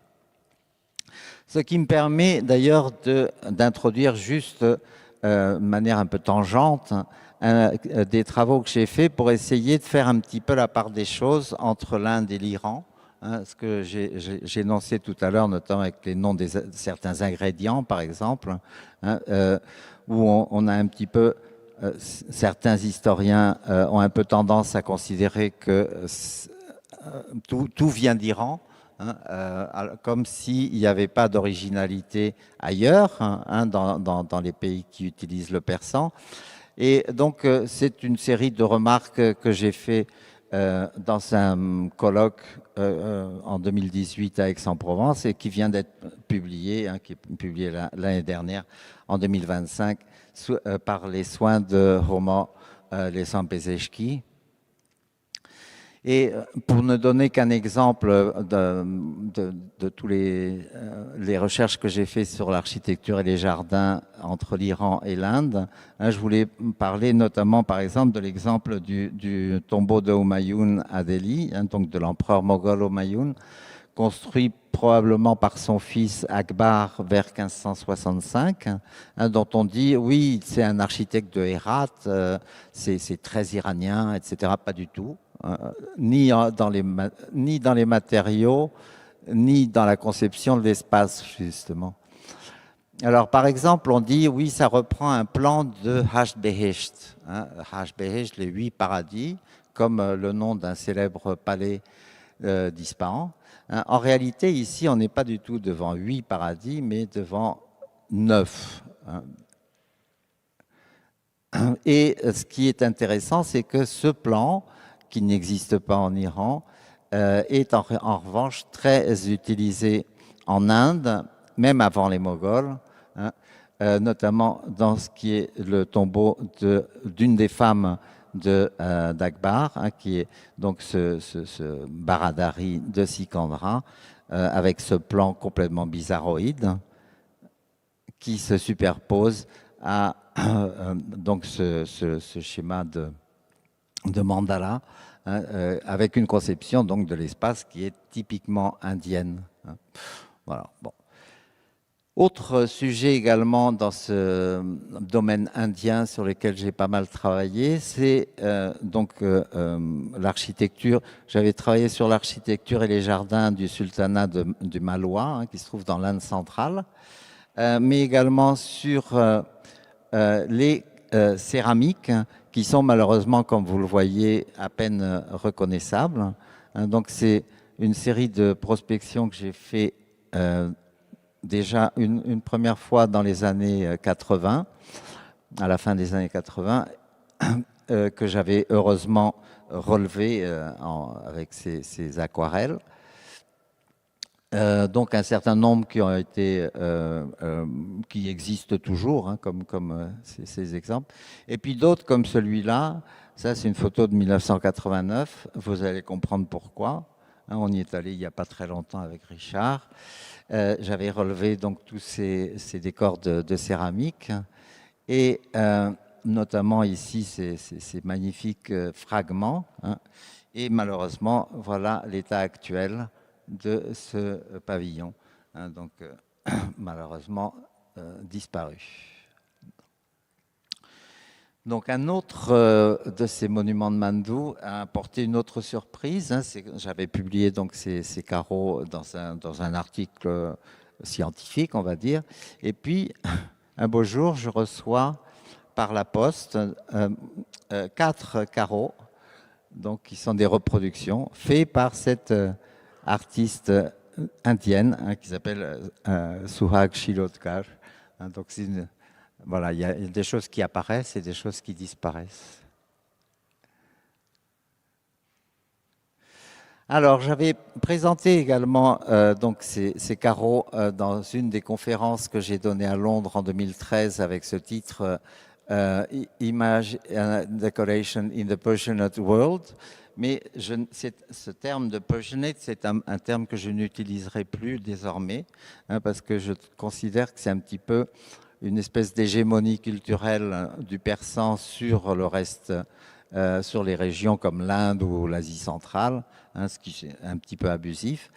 Ce qui me permet d'ailleurs d'introduire juste de manière un peu tangente des travaux que j'ai faits pour essayer de faire un petit peu la part des choses entre l'Inde et l'Iran. Ce que j'ai énoncé tout à l'heure, notamment avec les noms de certains ingrédients, par exemple, où on a un petit peu, certains historiens ont un peu tendance à considérer que tout vient d'Iran, comme s'il n'y avait pas d'originalité ailleurs, dans les pays qui utilisent le persan. Et donc, c'est une série de remarques que j'ai fait dans un colloque en 2018 à Aix-en-Provence et qui vient d'être publié, qui est publié l'année dernière, en 2025, par les soins de Roman Lesan-Pezeşki. Et pour ne donner qu'un exemple de tous les recherches que j'ai faites sur l'architecture et les jardins entre l'Iran et l'Inde, je voulais parler notamment, par exemple, de l'exemple du tombeau de Humayun à Delhi, donc de l'empereur moghol Humayun, construit probablement par son fils Akbar vers 1565, dont on dit, oui, c'est un architecte de Hérat, c'est très iranien, etc. Pas du tout. Ni dans les matériaux, ni dans la conception de l'espace, justement. Alors, par exemple, on dit, oui, ça reprend un plan de Hashbehesht. Hashbehesht, les 8 paradis, comme le nom d'un célèbre palais d'Ispahan. En réalité, ici, on n'est pas du tout devant 8 paradis, mais devant 9. Et ce qui est intéressant, c'est que ce plan, qui n'existe pas en Iran, est en revanche très utilisé en Inde, même avant les Moghols, notamment dans ce qui est le tombeau d'une des femmes d'Akbar, qui est donc ce Baradari de Sikandra, avec ce plan complètement bizarroïde qui se superpose à donc ce schéma de mandala, avec une conception donc de l'espace qui est typiquement indienne. Voilà. Bon. Autre sujet également dans ce domaine indien sur lequel j'ai pas mal travaillé, c'est l'architecture. J'avais travaillé sur l'architecture et les jardins du sultanat du Malwa, qui se trouve dans l'Inde centrale, mais également sur les céramiques, qui sont malheureusement, comme vous le voyez, à peine reconnaissables. Donc c'est une série de prospections que j'ai fait déjà une première fois dans les années 80, à la fin des années 80, que j'avais heureusement relevé avec ces aquarelles. Donc un certain nombre qui ont été, qui existent toujours, comme ces exemples. Et puis d'autres comme celui-là, ça c'est une photo de 1989, vous allez comprendre pourquoi. On y est allé il n'y a pas très longtemps avec Richard. J'avais relevé donc tous ces décors de céramique. Et notamment ici ces magnifiques fragments. Hein. Et malheureusement, voilà l'état actuel de ce pavillon. Hein, donc, malheureusement, disparu. Donc un autre de ces monuments de Mandu a apporté une autre surprise. Hein, j'avais publié donc ces carreaux dans un article scientifique, on va dire. Et puis, un beau jour, je reçois par la poste 4 carreaux, donc, qui sont des reproductions, faits par cette artiste indienne hein, qui s'appelle Suhag Shirodkar. Hein, donc voilà, il y a des choses qui apparaissent et des choses qui disparaissent. Alors, j'avais présenté également donc ces carreaux dans une des conférences que j'ai données à Londres en 2013 avec ce titre Image and Decoration in the Persianate World. Mais ce terme de Persianate, c'est un terme que je n'utiliserai plus désormais hein, parce que je considère que c'est un petit peu une espèce d'hégémonie culturelle du persan sur le reste, sur les régions comme l'Inde ou l'Asie centrale, hein, ce qui est un petit peu abusif.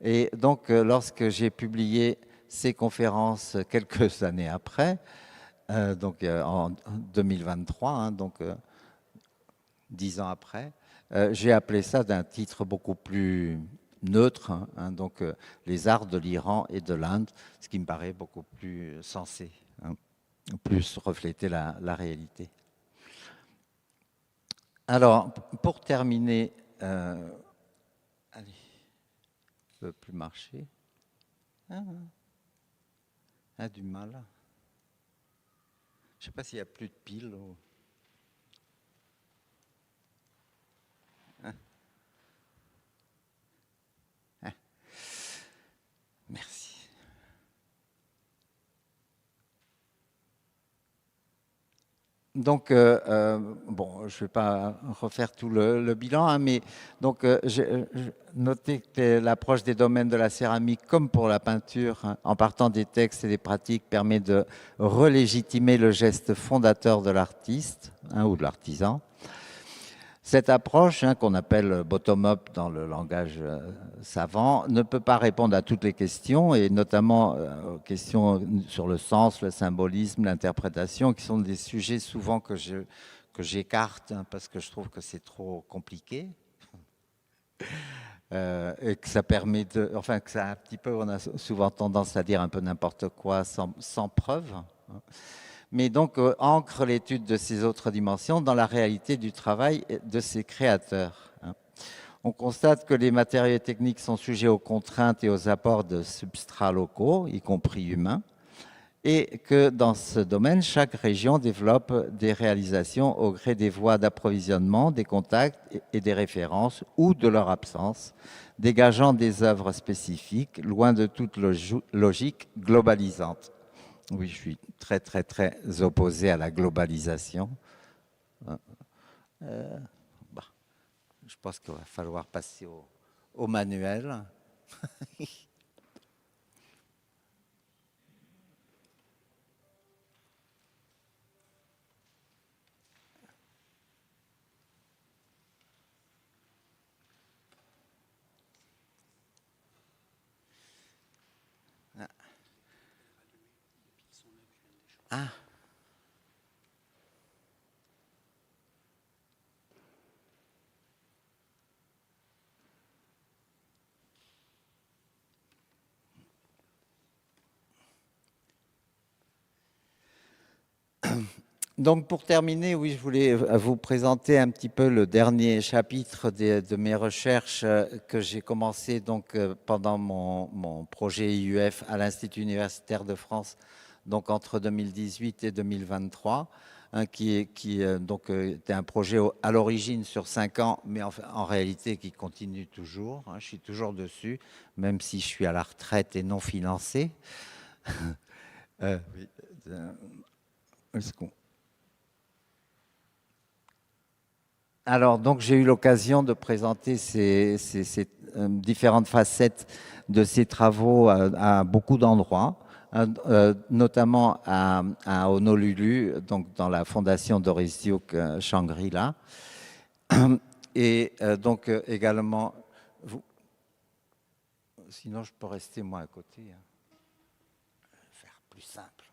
Et donc, lorsque j'ai publié ces conférences quelques années après, donc en 2023, hein, donc 10 ans après, j'ai appelé ça d'un titre beaucoup plus neutre, hein, donc les arts de l'Iran et de l'Inde, ce qui me paraît beaucoup plus sensé, hein, plus refléter la réalité. Alors, pour terminer, allez, ne peut plus marcher. A du mal. Je ne sais pas s'il n'y a plus de piles. Ou... Merci. Donc, bon, je ne vais pas refaire tout le bilan, hein, mais donc, j'ai noté que l'approche des domaines de la céramique, comme pour la peinture, hein, en partant des textes et des pratiques, permet de relégitimer le geste fondateur de l'artiste hein, ou de l'artisan. Cette approche, hein, qu'on appelle bottom-up dans le langage savant, ne peut pas répondre à toutes les questions, et notamment aux questions sur le sens, le symbolisme, l'interprétation, qui sont des sujets souvent que j'écarte, hein, parce que je trouve que c'est trop compliqué. Et que ça permet de... Enfin, que ça un petit peu, on a souvent tendance à dire un peu n'importe quoi sans preuve. Mais donc ancre l'étude de ces autres dimensions dans la réalité du travail de ces créateurs. On constate que les matériaux techniques sont sujets aux contraintes et aux apports de substrats locaux, y compris humains, et que dans ce domaine, chaque région développe des réalisations au gré des voies d'approvisionnement, des contacts et des références ou de leur absence, dégageant des œuvres spécifiques, loin de toute logique globalisante. Oui, je suis très, très, très opposé à la globalisation. Je pense qu'il va falloir passer au manuel. Ah. Donc pour terminer, oui, je voulais vous présenter un petit peu le dernier chapitre de mes recherches que j'ai commencé donc pendant mon projet IUF à l'Institut universitaire de France, donc entre 2018 et 2023, hein, qui donc était un projet à l'origine sur 5 ans, mais en réalité qui continue toujours. Hein, je suis toujours dessus, même si je suis à la retraite et non financé. Oui. Est-ce qu'on... Alors, donc, j'ai eu l'occasion de présenter ces différentes facettes de ces travaux à beaucoup d'endroits, notamment à Honolulu, donc dans la fondation Doris Duke Shangri-La. Et donc également, sinon je peux rester moi à côté, hein. Faire plus simple.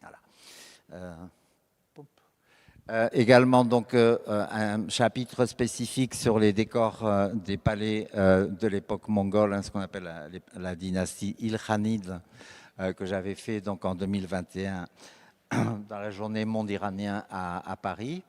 Voilà. Également donc un chapitre spécifique sur les décors des palais de l'époque mongole, hein, ce qu'on appelle la dynastie Ilkhanide, que j'avais fait donc en 2021 dans la journée monde iranien à Paris.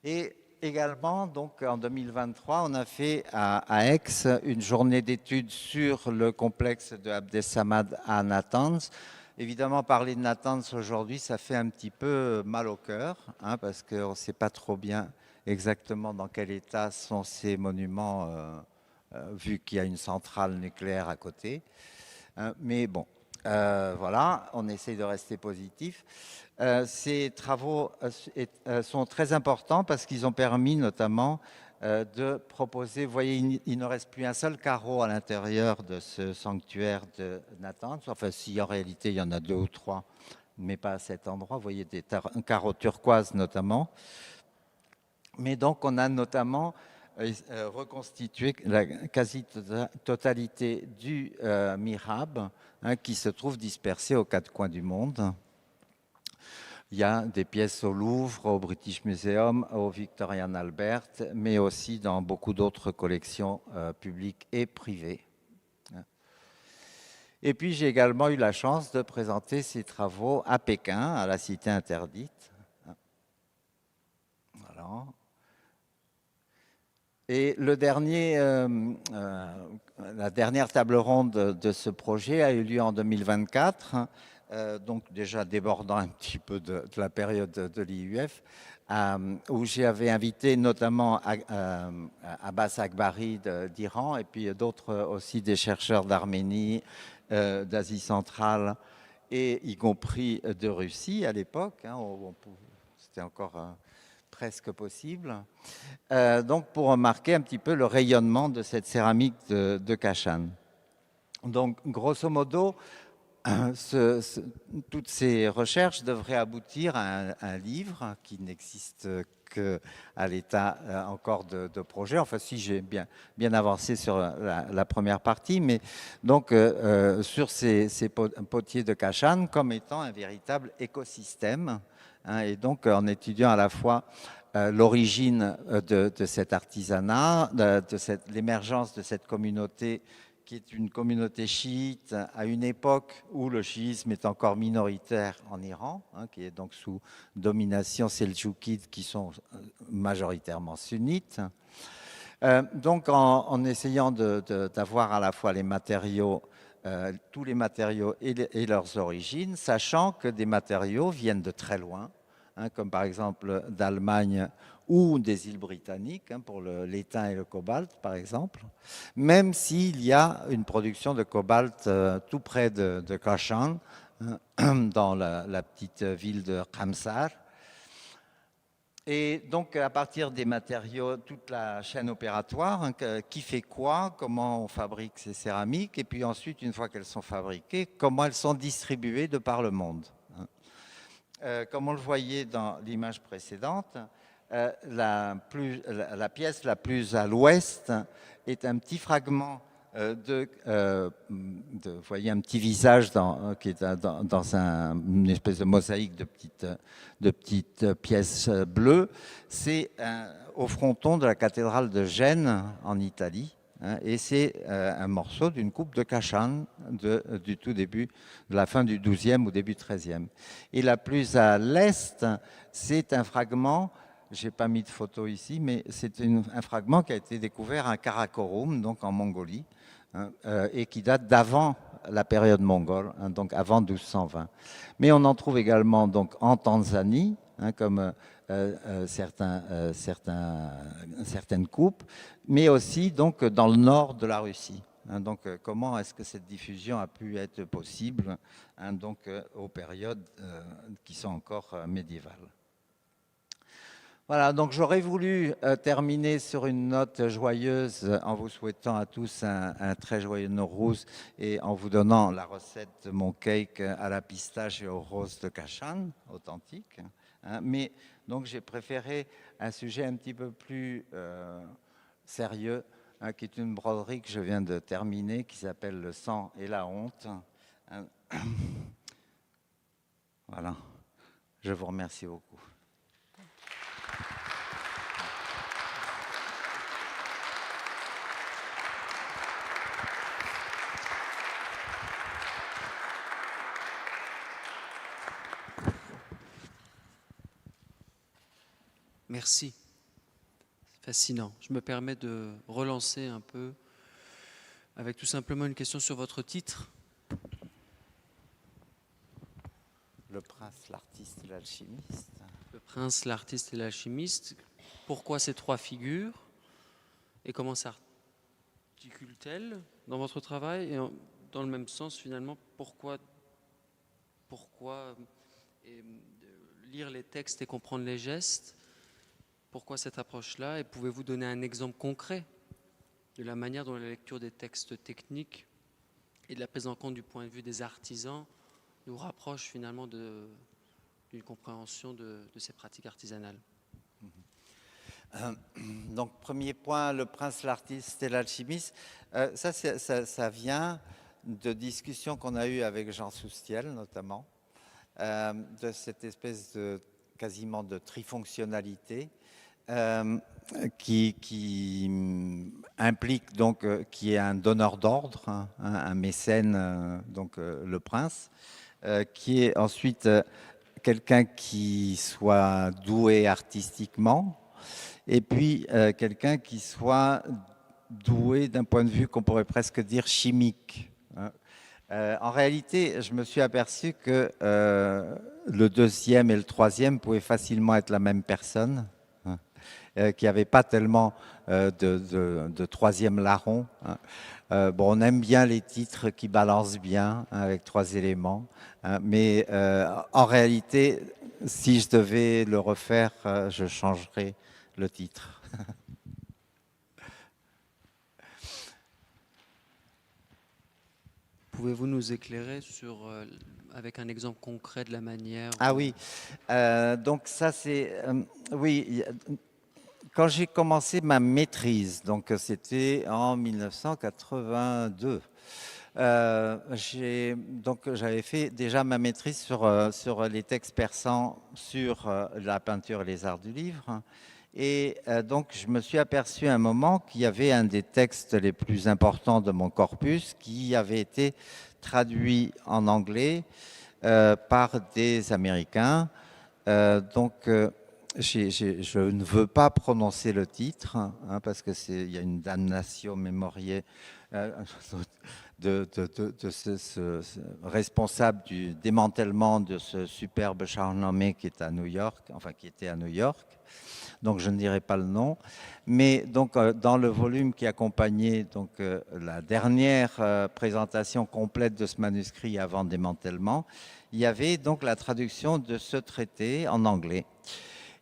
Et également donc en 2023, on a fait à Aix une journée d'études sur le complexe de Abdessamad à Natanz. Évidemment, parler de Natanz aujourd'hui, ça fait un petit peu mal au cœur, hein, parce qu'on ne sait pas trop bien exactement dans quel état sont ces monuments, vu qu'il y a une centrale nucléaire à côté. Mais bon, voilà, on essaye de rester positif. Ces travaux sont très importants parce qu'ils ont permis notamment de proposer, vous voyez, il ne reste plus un seul carreau à l'intérieur de ce sanctuaire de Natanz. Enfin, si en réalité il y en a 2 ou 3, mais pas à cet endroit. Vous voyez des carreaux turquoise notamment. Mais donc on a notamment reconstitué la quasi-totalité du mihrab, hein, qui se trouve dispersé aux 4 coins du monde. Il y a des pièces au Louvre, au British Museum, au Victoria and Albert, mais aussi dans beaucoup d'autres collections publiques et privées. Et puis j'ai également eu la chance de présenter ces travaux à Pékin, à la Cité interdite. Voilà. Et la dernière table ronde de ce projet a eu lieu en 2024. Donc déjà débordant un petit peu de la période de l'IUF, où j'avais invité notamment Abbas Akbari d'Iran et puis d'autres aussi des chercheurs d'Arménie, d'Asie centrale et y compris de Russie à l'époque, hein, c'était encore presque possible, donc pour remarquer un petit peu le rayonnement de cette céramique de Kashan. Donc grosso modo, toutes ces recherches devraient aboutir à un livre qui n'existe qu'à l'état encore de projet. Enfin, si j'ai bien avancé sur la première partie, mais donc sur ces potiers de Kashan comme étant un véritable écosystème, hein, et donc en étudiant à la fois l'origine de cet artisanat, l'émergence de cette communauté qui est une communauté chiite à une époque où le chiisme est encore minoritaire en Iran, hein, qui est donc sous domination seldjoukides qui sont majoritairement sunnites. Donc en essayant d'avoir à la fois les matériaux, tous les matériaux et leurs origines, sachant que des matériaux viennent de très loin, hein, comme par exemple d'Allemagne ou des îles britanniques, hein, pour l'étain et le cobalt, par exemple, même s'il y a une production de cobalt tout près de Kashan, hein, dans la petite ville de Khamsar. Et donc, à partir des matériaux, toute la chaîne opératoire, hein, qui fait quoi, comment on fabrique ces céramiques, et puis ensuite, une fois qu'elles sont fabriquées, comment elles sont distribuées de par le monde. Comme on le voyait dans l'image précédente, la pièce la plus à l'ouest est un petit fragment vous voyez un petit visage qui est dans une espèce de mosaïque de petites pièces bleues. C'est au fronton de la cathédrale de Gênes en Italie. Hein, et c'est un morceau d'une coupe de Kashan du tout début, de la fin du XIIe ou début XIIIe. Et la plus à l'est, c'est un fragment, je n'ai pas mis de photo ici, mais c'est un fragment qui a été découvert à Karakorum, donc en Mongolie, hein, et qui date d'avant la période mongole, hein, donc avant 1220. Mais on en trouve également donc, en Tanzanie, hein, comme certaines coupes, mais aussi donc, dans le nord de la Russie. Hein, donc, comment est-ce que cette diffusion a pu être possible, hein, donc, aux périodes qui sont encore médiévales. Voilà, donc j'aurais voulu terminer sur une note joyeuse en vous souhaitant à tous un très joyeux Nowruz et en vous donnant la recette de mon cake à la pistache et aux roses de Cachan, authentique. Hein. Mais donc j'ai préféré un sujet un petit peu plus sérieux, hein, qui est une broderie que je viens de terminer, qui s'appelle Le sang et la honte. Hein. Voilà, je vous remercie beaucoup. Merci. Fascinant. Je me permets de relancer un peu avec tout simplement une question sur votre titre. Le prince, l'artiste et l'alchimiste. Le prince, l'artiste et l'alchimiste. Pourquoi ces trois figures et comment s'articulent-elles dans votre travail? Et dans le même sens, finalement, pourquoi lire les textes et comprendre les gestes? Pourquoi cette approche-là? Et pouvez-vous donner un exemple concret de la manière dont la lecture des textes techniques et de la prise en compte du point de vue des artisans nous rapproche finalement d'une compréhension de ces pratiques artisanales? Donc, premier point, le prince, l'artiste et l'alchimiste. Ça vient de discussions qu'on a eues avec Jean Soustiel, notamment, de cette espèce de quasiment de trifonctionnalité qui implique donc qu'il y ait un donneur d'ordre, hein, un mécène, donc le prince, qui est ensuite quelqu'un qui soit doué artistiquement, et puis quelqu'un qui soit doué d'un point de vue qu'on pourrait presque dire chimique. Hein. En réalité, je me suis aperçu que le deuxième et le troisième pouvaient facilement être la même personne, hein, qu'il n'y avait pas tellement de troisième larron. Hein. Bon, on aime bien les titres qui balancent bien, hein, avec trois éléments, hein, mais en réalité, si je devais le refaire, je changerais le titre. Pouvez-vous nous éclairer sur, avec un exemple concret de la manière Ah oui, donc ça c'est... oui, quand j'ai commencé ma maîtrise, donc c'était en 1982, j'avais fait déjà ma maîtrise sur les textes persans, sur la peinture et les arts du livre. Et donc, je me suis aperçu à un moment qu'il y avait un des textes les plus importants de mon corpus qui avait été traduit en anglais par des Américains. Je ne veux pas prononcer le titre, hein, parce qu'il y a une damnation mémorielle ce responsable du démantèlement de ce superbe Shahnameh qui est à New York, enfin qui était à New York. Donc je ne dirai pas le nom, mais donc dans le volume qui accompagnait donc la dernière présentation complète de ce manuscrit avant démantèlement, il y avait donc la traduction de ce traité en anglais.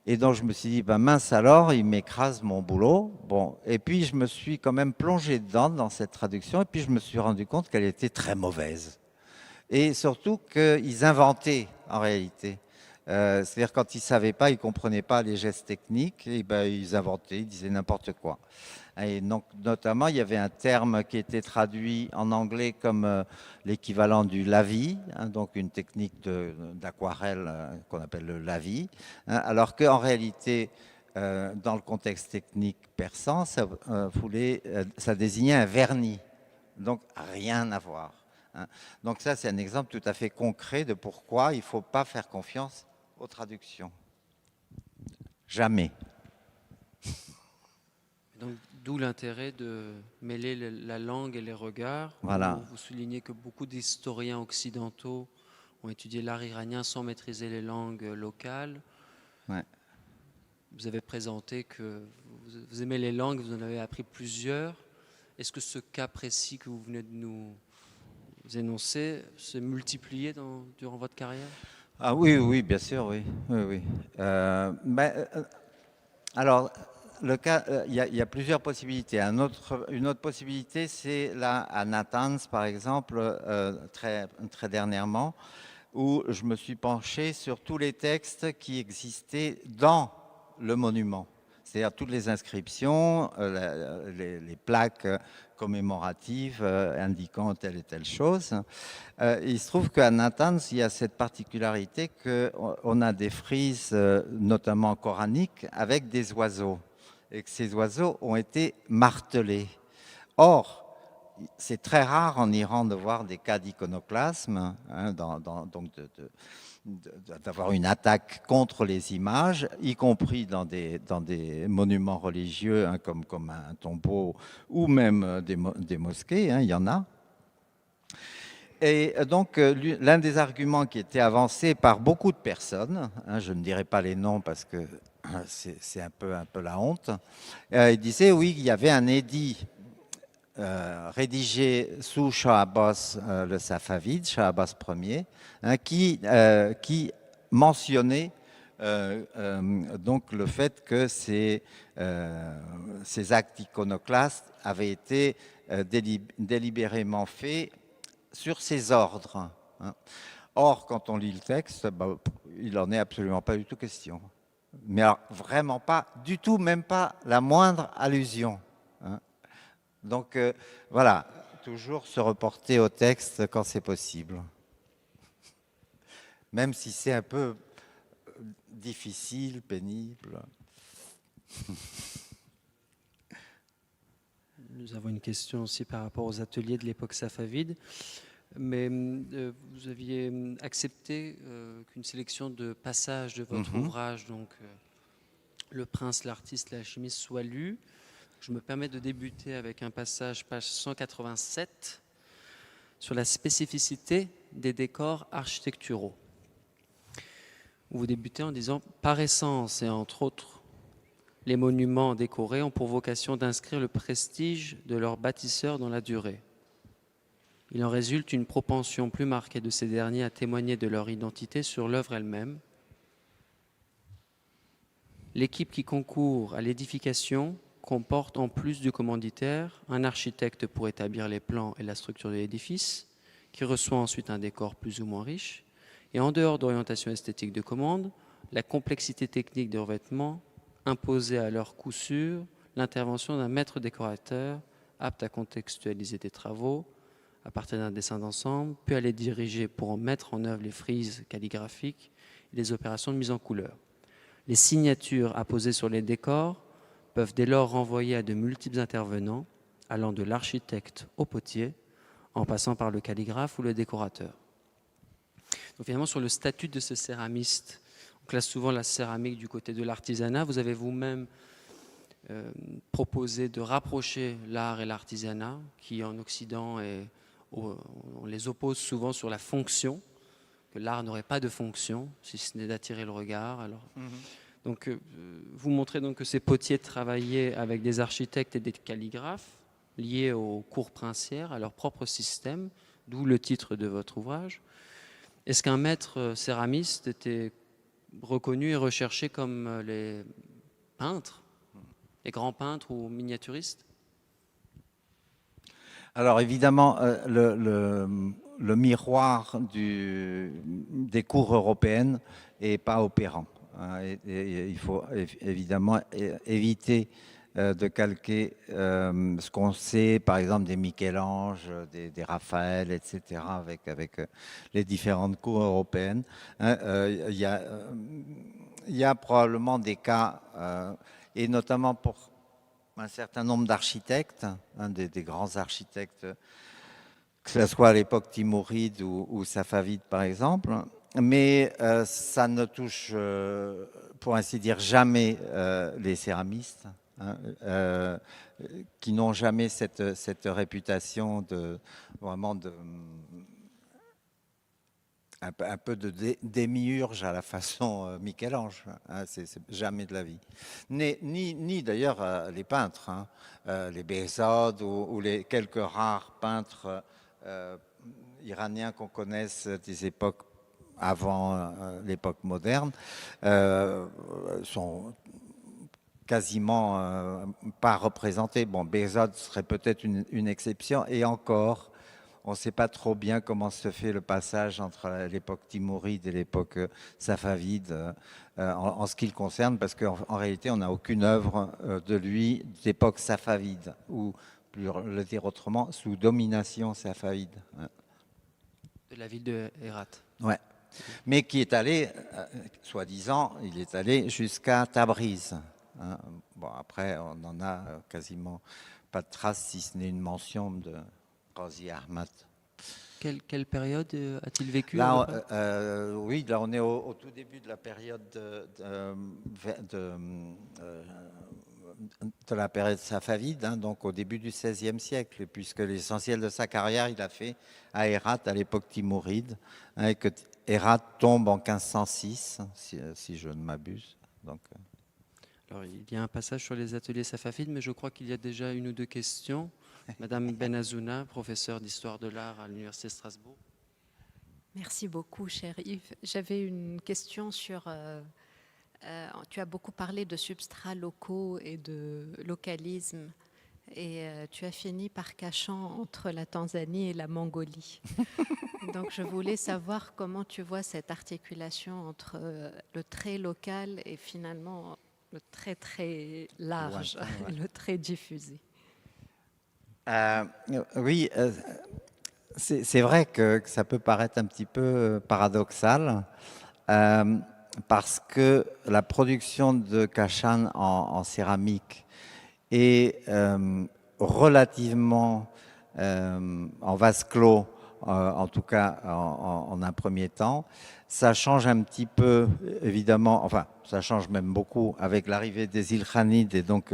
Et donc je me suis dit, ben mince alors, il m'écrase mon boulot. Bon, et puis je me suis quand même plongé dedans dans cette traduction, et puis je me suis rendu compte qu'elle était très mauvaise. Et surtout qu'ils inventaient en réalité. C'est-à-dire quand ils ne savaient pas, ils ne comprenaient pas les gestes techniques, et ben, ils inventaient, ils disaient n'importe quoi. Et donc, notamment, il y avait un terme qui était traduit en anglais comme l'équivalent du lavis, hein, donc une technique d'aquarelle qu'on appelle le lavis, hein, alors qu'en réalité, dans le contexte technique persan, ça désignait un vernis. Donc, rien à voir. Hein. Donc ça, c'est un exemple tout à fait concret de pourquoi il ne faut pas faire confiance aux traductions. Jamais. Donc, d'où l'intérêt de mêler la langue et les regards. Voilà. Vous soulignez que beaucoup d'historiens occidentaux ont étudié l'art iranien sans maîtriser les langues locales. Ouais. Vous avez présenté que vous aimez les langues, vous en avez appris plusieurs. Est-ce que ce cas précis que vous venez de nous énoncer s'est multiplié durant votre carrière? Ah oui, oui, bien sûr, oui. Oui, oui. Alors, il y a plusieurs possibilités. Une autre possibilité, c'est là à Natanz, par exemple, très dernièrement, où je me suis penché sur tous les textes qui existaient dans le monument. C'est-à-dire toutes les inscriptions, les plaques commémoratives indiquant telle et telle chose. Il se trouve qu'à Natanz, il y a cette particularité qu'on a des frises, notamment coraniques, avec des oiseaux, et que ces oiseaux ont été martelés. Or, c'est très rare en Iran de voir des cas d'iconoclasme, hein, donc d'avoir une attaque contre les images, y compris dans des monuments religieux, hein, comme un tombeau ou même des mosquées, hein, il y en a. Et donc, l'un des arguments qui était avancé par beaucoup de personnes, hein, je ne dirai pas les noms parce que c'est un peu la honte, il disait oui, il y avait un édit rédigé sous Shah Abbas le Safavide, Shah Abbas Ier, hein, qui mentionnait donc le fait que ces actes iconoclastes avaient été délibérément faits sur ses ordres. Hein. Or, quand on lit le texte, il n'en est absolument pas du tout question. Mais alors, vraiment pas du tout, même pas la moindre allusion. Hein. Donc, voilà, toujours se reporter au texte quand c'est possible. Même si c'est un peu difficile, pénible. Nous avons une question aussi par rapport aux ateliers de l'époque safavide. Mais vous aviez accepté qu'une sélection de passages de votre ouvrage, donc Le Prince, l'artiste, l'alchimiste, soit lue. Je me permets de débuter avec un passage, page 187, sur la spécificité des décors architecturaux. Vous débutez en disant « Par essence et entre autres, les monuments décorés ont pour vocation d'inscrire le prestige de leurs bâtisseurs dans la durée. Il en résulte une propension plus marquée de ces derniers à témoigner de leur identité sur l'œuvre elle-même. L'équipe qui concourt à l'édification comporte en plus du commanditaire un architecte pour établir les plans et la structure de l'édifice, qui reçoit ensuite un décor plus ou moins riche, et en dehors d'orientation esthétique de commande, la complexité technique des revêtements imposait à leur coup sûr l'intervention d'un maître décorateur apte à contextualiser des travaux à partir d'un dessin d'ensemble, puis à les diriger pour en mettre en œuvre les frises calligraphiques et les opérations de mise en couleur. Les signatures apposées sur les décors peuvent dès lors renvoyer à de multiples intervenants, allant de l'architecte au potier, en passant par le calligraphe ou le décorateur. Donc finalement, sur le statut de ce céramiste, on classe souvent la céramique du côté de l'artisanat. Vous avez vous-même proposé de rapprocher l'art et l'artisanat, qui en Occident, on les oppose souvent sur la fonction, que l'art n'aurait pas de fonction, si ce n'est d'attirer le regard. Alors, donc, vous montrez donc que ces potiers travaillaient avec des architectes et des calligraphes liés aux cours princières, à leur propre système, d'où le titre de votre ouvrage. Est-ce qu'un maître céramiste était reconnu et recherché comme les peintres, les grands peintres ou miniaturistes? Alors évidemment, le miroir des cours européennes n'est pas opérant. Hein, et il faut évidemment éviter de calquer ce qu'on sait, par exemple, des Michel-Ange, des Raphaël, etc., avec les différentes cours européennes. Hein, il y a probablement des cas, et notamment pour un certain nombre d'architectes, hein, des grands architectes, que ce soit à l'époque timouride ou safavide par exemple, mais ça ne touche, pour ainsi dire, jamais les céramistes, hein, qui n'ont jamais cette réputation de vraiment un peu de démiurge à la façon Michel-Ange, hein, c'est jamais de la vie. Ni d'ailleurs les peintres, hein, les Behzad ou les quelques rares peintres iraniens qu'on connaisse des époques avant l'époque moderne sont quasiment pas représenté. Bon, Behzad serait peut-être une exception, et encore, on ne sait pas trop bien comment se fait le passage entre l'époque timouride et l'époque safavide en ce qui le concerne, parce qu'en réalité, on n'a aucune œuvre de lui d'époque safavide, ou, pour le dire autrement, sous domination safavide. De la ville de Hérat. Ouais. Mais qui est allé, soi-disant, il est allé jusqu'à Tabriz. Hein. Bon, après, on n'en a quasiment pas de trace, si ce n'est une mention de Ghazi Ahmad. Quelle période a-t-il vécu? Là, oui, là, on est au tout début de la période de la période safavide, hein, donc au début du XVIe siècle, puisque l'essentiel de sa carrière, il a fait à Hérat à l'époque timouride, hein, et que Hérat tombe en 1506, si je ne m'abuse. Donc, Alors, il y a un passage sur les ateliers safavides, mais je crois qu'il y a déjà une ou deux questions. Madame Benazouna, professeure d'histoire de l'art à l'Université de Strasbourg. Merci beaucoup, cher Yves. J'avais une question sur... tu as beaucoup parlé de substrats locaux et de localisme, et tu as fini par cachant entre la Tanzanie et la Mongolie. Donc je voulais savoir comment tu vois cette articulation entre le très local et finalement le très très large, ouais. le très diffusé. Oui, c'est vrai que ça peut paraître un petit peu paradoxal, parce que la production de Kashan en céramique est relativement en vase clos, en tout cas en un premier temps. Ça change un petit peu, évidemment, enfin, ça change même beaucoup avec l'arrivée des Ilkhanides et donc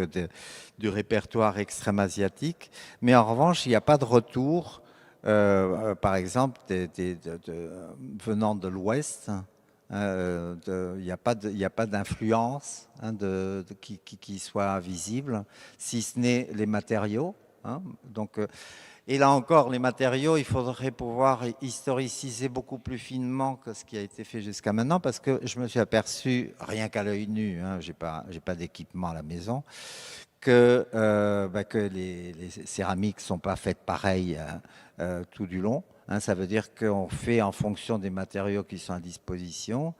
du répertoire extrême-asiatique. Mais en revanche, il n'y a pas de retour, par exemple, venant de l'Ouest. Il n'y a pas d'influence, hein, qui soit visible, si ce n'est les matériaux. Hein. Donc, et là encore, les matériaux, il faudrait pouvoir historiciser beaucoup plus finement que ce qui a été fait jusqu'à maintenant, parce que je me suis aperçu, rien qu'à l'œil nu, hein, j'ai pas d'équipement à la maison, que les céramiques ne sont pas faites pareil tout du long. Hein, ça veut dire qu'on fait en fonction des matériaux qui sont à disposition,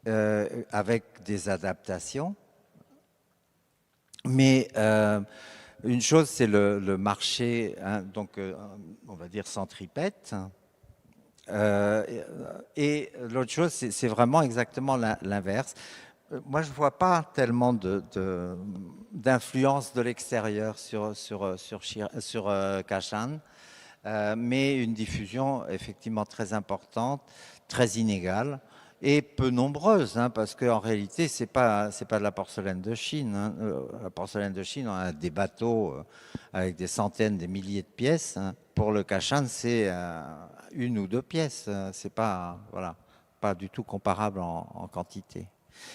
avec des adaptations. Mais une chose, c'est le marché, hein, donc on va dire centripète. Et l'autre chose, c'est vraiment exactement l'inverse. Moi, je ne vois pas tellement d'influence de l'extérieur sur Kashan. Mais une diffusion effectivement très importante, très inégale et peu nombreuse, hein, parce qu'en réalité, c'est pas de la porcelaine de Chine. Hein. La porcelaine de Chine, on a des bateaux avec des centaines, des milliers de pièces. Hein. Pour le Kashan, c'est une ou deux pièces. C'est pas, voilà, pas du tout comparable en quantité.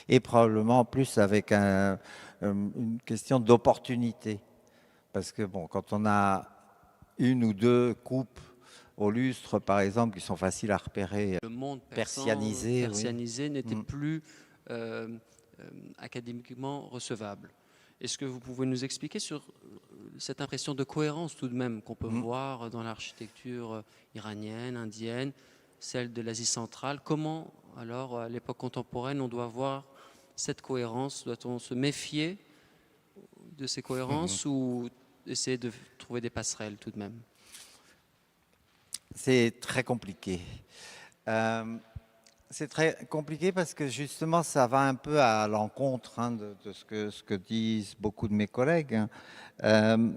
Et probablement en plus avec une question d'opportunité. Parce que bon, quand on a une ou deux coupes au lustre, par exemple, qui sont faciles à repérer. Le monde persianisé, oui, n'était Mm. plus académiquement recevable. Est-ce que vous pouvez nous expliquer sur cette impression de cohérence tout de même qu'on peut voir dans l'architecture iranienne, indienne, celle de l'Asie centrale? Comment alors, à l'époque contemporaine, on doit voir cette cohérence? Doit-on se méfier de ces cohérences ou essayer de trouver des passerelles tout de même? C'est très compliqué. C'est très compliqué parce que justement, ça va un peu à l'encontre, hein, de ce que disent beaucoup de mes collègues, hein,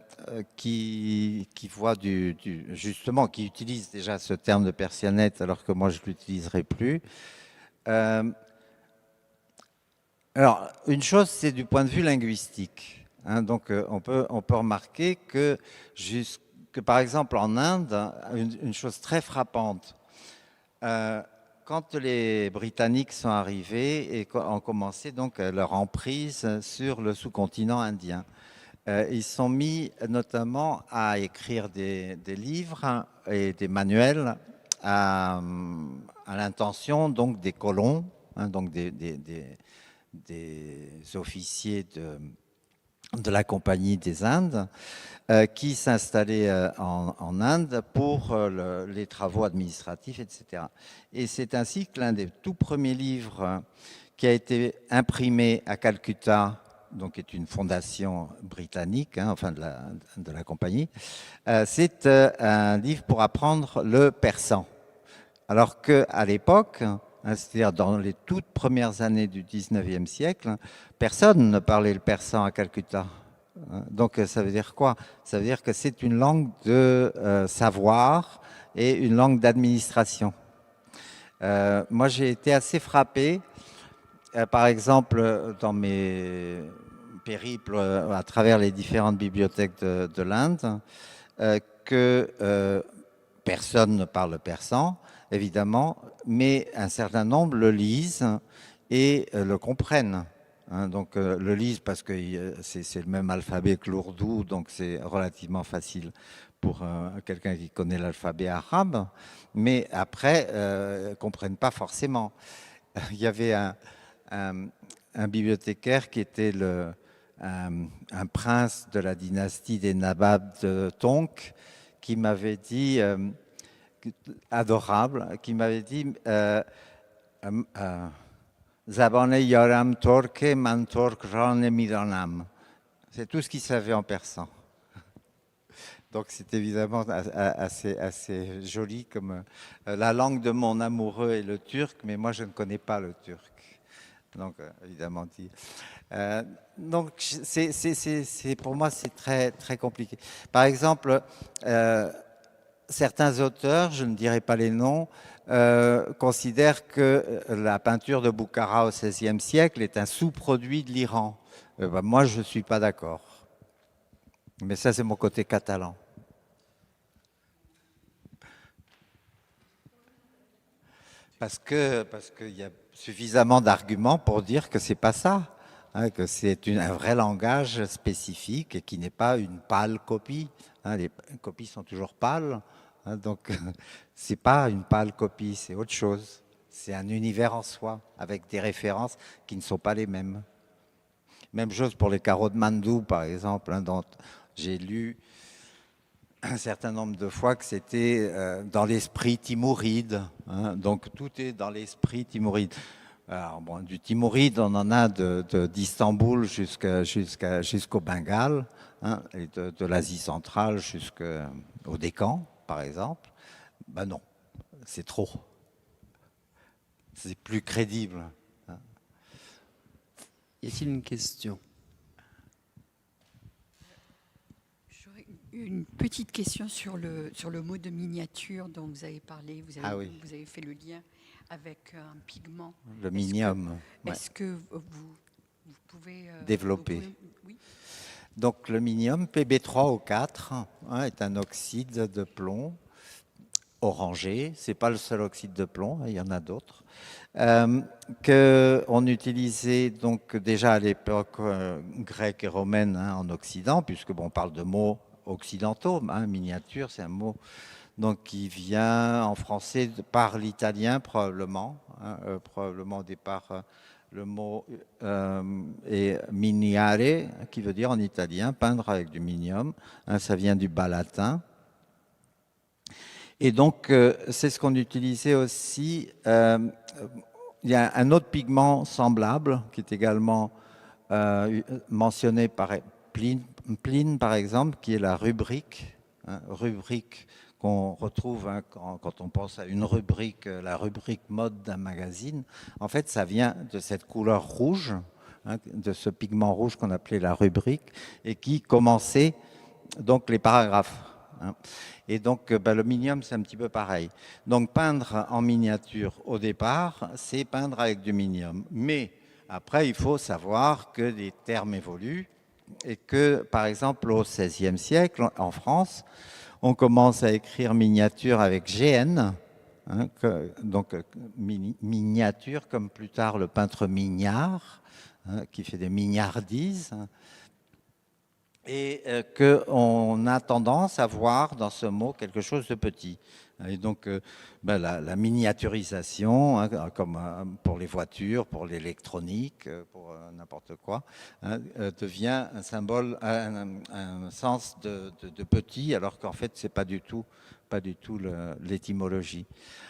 qui voient justement, qui utilisent déjà ce terme de persianette alors que moi je ne l'utiliserai plus. Alors, une chose, c'est du point de vue linguistique. Hein, donc, on peut remarquer que par exemple en Inde, une chose très frappante, quand les Britanniques sont arrivés et ont commencé donc leur emprise sur le sous-continent indien, ils sont mis notamment à écrire des livres et des manuels à l'intention donc des colons, hein, donc des officiers de la Compagnie des Indes, qui s'installait en Inde pour les travaux administratifs, etc. Et c'est ainsi que l'un des tout premiers livres qui a été imprimé à Calcutta, donc est une fondation britannique, enfin de la compagnie, c'est un livre pour apprendre le persan. Alors qu'à l'époque, c'est-à-dire dans les toutes premières années du 19e siècle, personne ne parlait le persan à Calcutta. Donc ça veut dire quoi? Ça veut dire que c'est une langue de savoir et une langue d'administration. Moi j'ai été assez frappé, par exemple dans mes périples à travers les différentes bibliothèques de l'Inde, que personne ne parle persan, évidemment, mais un certain nombre le lisent et le comprennent. Donc le lisent parce que c'est le même alphabet que l'ourdou, donc c'est relativement facile pour quelqu'un qui connaît l'alphabet arabe, mais après, ne comprennent pas forcément. Il y avait un bibliothécaire qui était un prince de la dynastie des Nababs de Tonk, qui m'avait dit, adorable, qui m'avait dit Zabane Yoram Torke Man Tork Rane Miranam. C'est tout ce qu'il savait en persan. Donc c'est évidemment assez joli comme la langue de mon amoureux est le turc, mais moi je ne connais pas le turc. Donc évidemment dit. Donc pour moi c'est très compliqué. Par exemple, certains auteurs, je ne dirai pas les noms, considèrent que la peinture de Boukhara au XVIe siècle est un sous-produit de l'Iran. Moi, je ne suis pas d'accord. Mais ça, c'est mon côté catalan. Parce qu'il y a suffisamment d'arguments pour dire que c'est pas ça, que c'est un vrai langage spécifique et qui n'est pas une pâle copie. Les copies sont toujours pâles. Donc, c'est pas une pâle copie, c'est autre chose. C'est un univers en soi, avec des références qui ne sont pas les mêmes. Même chose pour les carreaux de Mandou, par exemple, dont j'ai lu un certain nombre de fois que c'était dans l'esprit timouride. Donc, tout est dans l'esprit timouride. Alors, bon, du timouride, on en a d'Istanbul jusqu'au Bengale, et de l'Asie centrale jusqu'au Décan, par exemple. Ben non, c'est trop. C'est plus crédible. Y a-t-il une question? J'aurais une petite question sur le mot de miniature dont vous avez parlé. Vous avez fait le lien avec un pigment. Le minium. Est-ce que vous pouvez développer? Oui. Donc le minium Pb3O4 est un oxyde de plomb orangé. C'est pas le seul oxyde de plomb, il y en a d'autres. Qu'on utilisait donc déjà à l'époque grecque et romaine en Occident, puisque on parle de mots occidentaux. Miniature, c'est un mot donc qui vient en français par l'italien probablement. Probablement au départ, le mot est miniare, qui veut dire en italien peindre avec du minium. Ça vient du bas latin. Et donc, c'est ce qu'on utilisait aussi. Il y a un autre pigment semblable qui est également mentionné par Pline, par exemple, qui est la rubrique. Rubrique qu'on retrouve quand on pense à une rubrique, la rubrique mode d'un magazine. En fait, ça vient de cette couleur rouge, de ce pigment rouge qu'on appelait la rubrique, et qui commençait donc les paragraphes. Et donc, le minium, c'est un petit peu pareil. Donc, peindre en miniature, au départ, c'est peindre avec du minium. Mais après, il faut savoir que les termes évoluent et que, par exemple, au XVIe siècle, en France, on commence à écrire miniature avec GN, donc miniature, comme plus tard le peintre Mignard, qui fait des mignardises. Et qu'on a tendance à voir dans ce mot quelque chose de petit. Et donc, la miniaturisation, hein, comme pour les voitures, pour l'électronique, pour n'importe quoi, hein, devient un symbole, un sens de petit, alors qu'en fait, c'est pas du tout l'étymologie.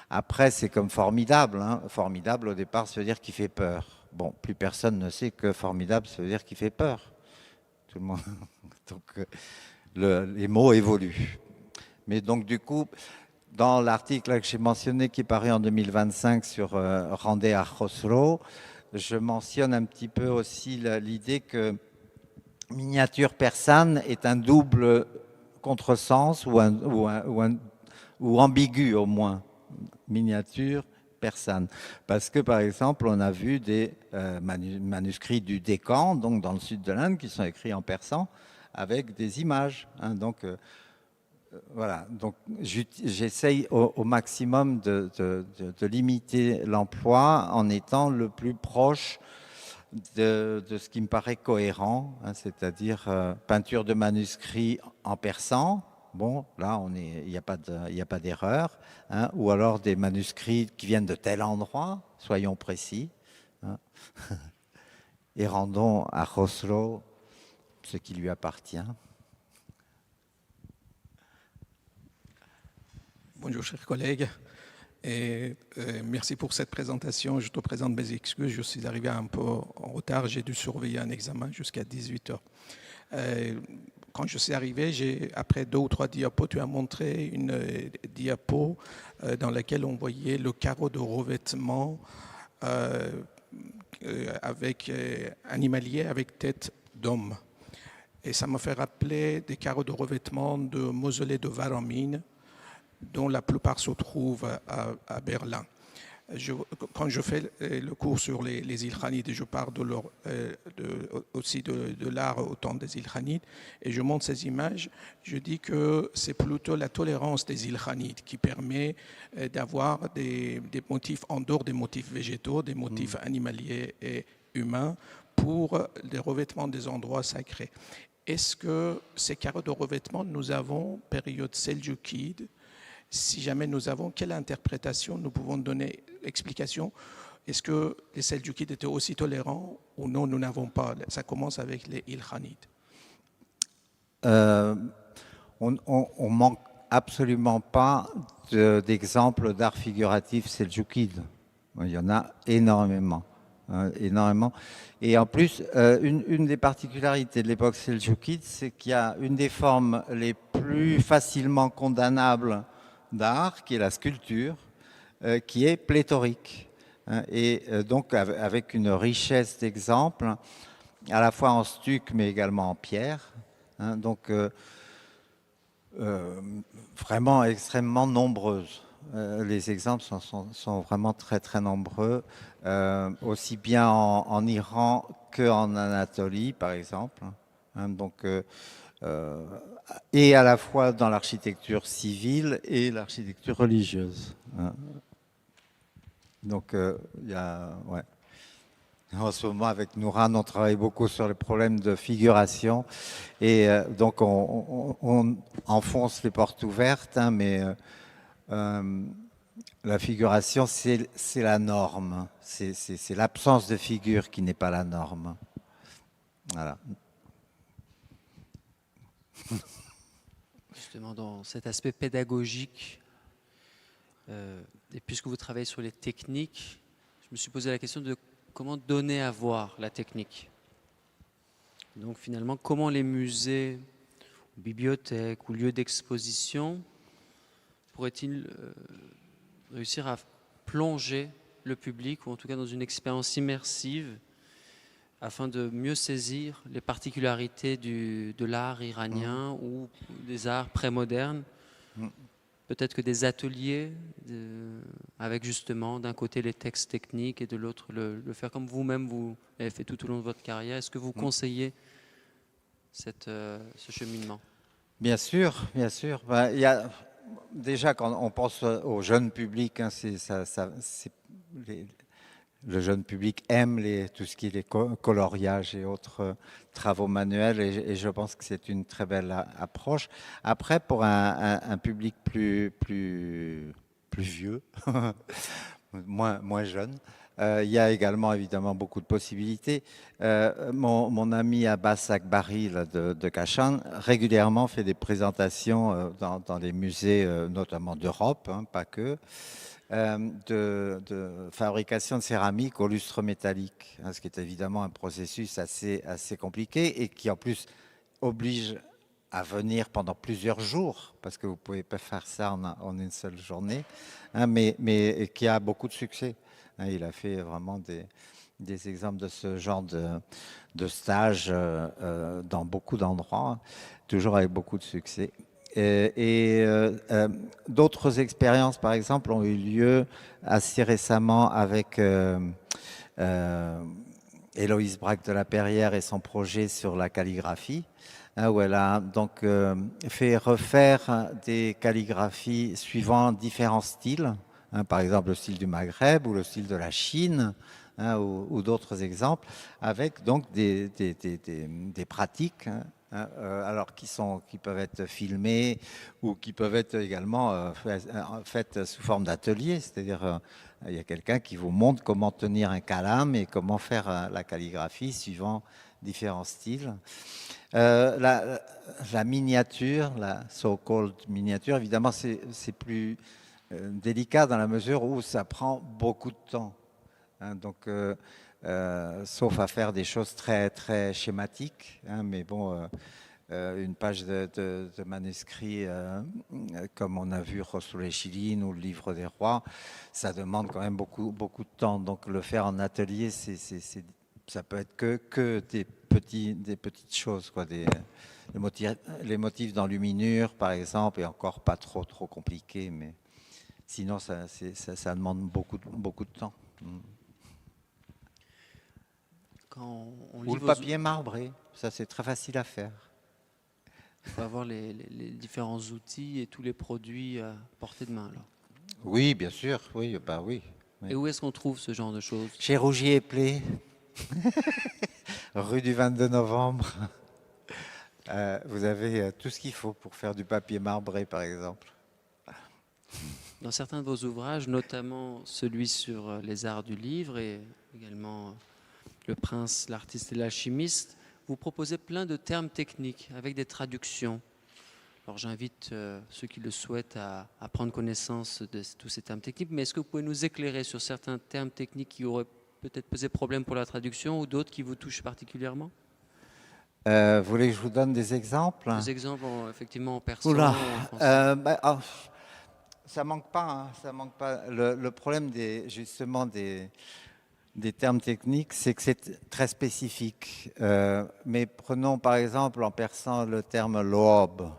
Après, c'est comme formidable. Hein. Formidable, au départ, ça veut dire qu'il fait peur. Bon, plus personne ne sait que formidable, ça veut dire qu'il fait peur. Tout le monde. Donc, les mots évoluent. Mais donc, du coup, dans l'article que j'ai mentionné qui est paru en 2025 sur Randé à Khosrow, je mentionne un petit peu aussi l'idée que miniature persane est un double contresens ou ambigu au moins. Miniature persane. Parce que par exemple, on a vu des manuscrits du Décan, donc dans le sud de l'Inde, qui sont écrits en persan avec des images. Hein, donc voilà, donc j'essaye au maximum de limiter l'emploi en étant le plus proche de ce qui me paraît cohérent, hein, c'est-à-dire peinture de manuscrits en persan. Bon, là, il n'y a pas d'erreur. Hein, ou alors des manuscrits qui viennent de tel endroit, soyons précis. Hein, et rendons à Khosrow ce qui lui appartient. Bonjour chers collègues, et merci pour cette présentation. Je te présente mes excuses, je suis arrivé un peu en retard, j'ai dû surveiller un examen jusqu'à 18h. Quand je suis arrivé, après 2 ou 3 diapos, tu as montré une diapo dans laquelle on voyait le carreau de revêtement avec animalier avec tête d'homme. Et ça m'a fait rappeler des carreaux de revêtement de mausolées de Varamine, dont la plupart se trouvent à Berlin. Quand je fais le cours sur les Ilkhanides, je parle aussi de l'art au temps des Ilkhanides, et je montre ces images, je dis que c'est plutôt la tolérance des Ilkhanides qui permet d'avoir des motifs en dehors des motifs végétaux, des motifs animaliers et humains pour les revêtements des endroits sacrés. Est-ce que ces carreaux de revêtement, nous avons période seldjoukide? Si jamais nous avons, quelle interprétation nous pouvons donner, explication? Est-ce que les Seldjoukides étaient aussi tolérants ou non? Nous n'avons pas. Ça commence avec les Ilkhanides. On manque absolument pas d'exemples d'art figuratif seldjoukide. Il y en a énormément. Énormément. Et en plus, une des particularités de l'époque seldjoukide, c'est qu'il y a une des formes les plus facilement condamnables d'art, qui est la sculpture, qui est pléthorique. Et donc avec une richesse d'exemples, à la fois en stuc, mais également en pierre. Donc vraiment extrêmement nombreuses. Les exemples sont vraiment très très nombreux, aussi bien en Iran qu'en Anatolie, par exemple. Donc et à la fois dans l'architecture civile et l'architecture religieuse. Donc, ouais. En ce moment, avec Nouran, on travaille beaucoup sur les problèmes de figuration. Et donc, on enfonce les portes ouvertes, hein, mais la figuration, c'est la norme. C'est l'absence de figure qui n'est pas la norme. Voilà. Justement, dans cet aspect pédagogique, et puisque vous travaillez sur les techniques, je me suis posé la question de comment donner à voir la technique. Donc finalement, comment les musées, bibliothèques ou lieux d'exposition pourraient-ils réussir à plonger le public, ou en tout cas dans une expérience immersive, afin de mieux saisir les particularités de l'art iranien ou des arts prémodernes. Peut-être que des ateliers avec justement d'un côté les textes techniques et de l'autre le faire comme vous-même vous l'avez fait tout au long de votre carrière. Est-ce que vous conseillez ce cheminement? Bien sûr, bien sûr. Il y a, déjà, quand on pense au jeune public, hein, le jeune public aime tout ce qui est les coloriages et autres travaux manuels, et je pense que c'est une très belle approche. Après, pour un public plus vieux, moins jeune, il y a également évidemment beaucoup de possibilités. Mon ami Abbas Akbari de Kashan régulièrement fait des présentations dans les musées, notamment d'Europe, hein, pas que, de fabrication de céramique au lustre métallique, hein, ce qui est évidemment un processus assez compliqué et qui en plus oblige à venir pendant plusieurs jours, parce que vous ne pouvez pas faire ça en une seule journée, hein, mais qui a beaucoup de succès. Hein, il a fait vraiment des exemples de ce genre de stage dans beaucoup d'endroits, toujours avec beaucoup de succès. D'autres expériences, par exemple, ont eu lieu assez récemment avec Héloïse Braque de la Perrière et son projet sur la calligraphie, hein, où elle a donc fait refaire des calligraphies suivant différents styles, hein, par exemple le style du Maghreb ou le style de la Chine, hein, ou d'autres exemples, avec donc des pratiques, hein, alors qui peuvent être filmés ou qui peuvent être également faites sous forme d'atelier, c'est-à-dire il y a quelqu'un qui vous montre comment tenir un calame et comment faire la calligraphie suivant différents styles. La miniature, la so-called miniature, évidemment c'est plus délicat dans la mesure où ça prend beaucoup de temps, hein, donc sauf à faire des choses très, très schématiques, hein, mais bon, une page de manuscrit, comme on a vu Josué Chilin ou le Livre des Rois, ça demande quand même beaucoup de temps. Donc le faire en atelier, ça peut être que des petites choses, quoi, les motifs d'enluminure, par exemple, et encore pas trop compliqué, mais sinon ça demande beaucoup de temps. Ou le papier marbré, ça c'est très facile à faire. Il faut avoir les différents outils et tous les produits à portée de main. Alors. Oui, bien sûr, oui, bah oui. Et où est-ce qu'on trouve ce genre de choses? Chez Rougier et Plé, rue du 22 novembre. Vous avez tout ce qu'il faut pour faire du papier marbré, par exemple. Dans certains de vos ouvrages, notamment celui sur les arts du livre et également Le Prince, l'artiste et l'alchimiste, vous proposez plein de termes techniques avec des traductions. Alors j'invite ceux qui le souhaitent à prendre connaissance de tous ces termes techniques, mais est-ce que vous pouvez nous éclairer sur certains termes techniques qui auraient peut-être posé problème pour la traduction ou d'autres qui vous touchent particulièrement? Vous voulez que je vous donne des exemples? Des exemples effectivement en persan, Oula, en français. Ça manque pas, hein, ça manque pas. Le problème justement des termes techniques, c'est que c'est très spécifique. Mais prenons par exemple en persan le terme lo'ob.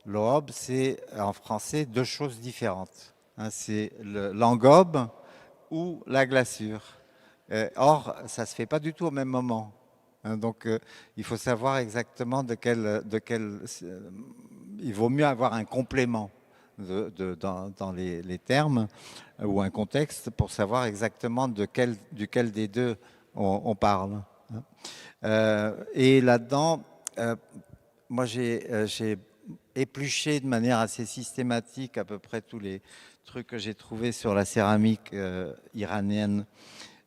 Lo'ob, c'est en français deux choses différentes, hein, c'est l'engobe ou la glaçure. Or, ça ne se fait pas du tout au même moment. Hein, donc, il faut savoir exactement de quel il vaut mieux avoir un complément dans les termes ou un contexte pour savoir exactement duquel des deux on parle. Et là-dedans, moi j'ai épluché de manière assez systématique à peu près tous les trucs que j'ai trouvés sur la céramique iranienne,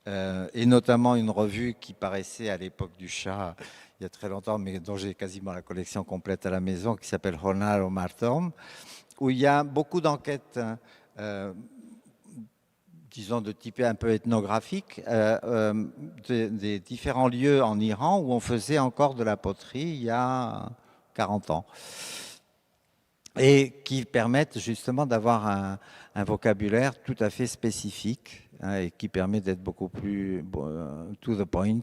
et notamment une revue qui paraissait à l'époque du Shah, il y a très longtemps, mais dont j'ai quasiment la collection complète à la maison, qui s'appelle Journal o Martom, où il y a beaucoup d'enquêtes, disons de type un peu ethnographique, des différents lieux en Iran où on faisait encore de la poterie il y a 40 ans. Et qui permettent justement d'avoir un vocabulaire tout à fait spécifique, hein, et qui permet d'être beaucoup plus to the point,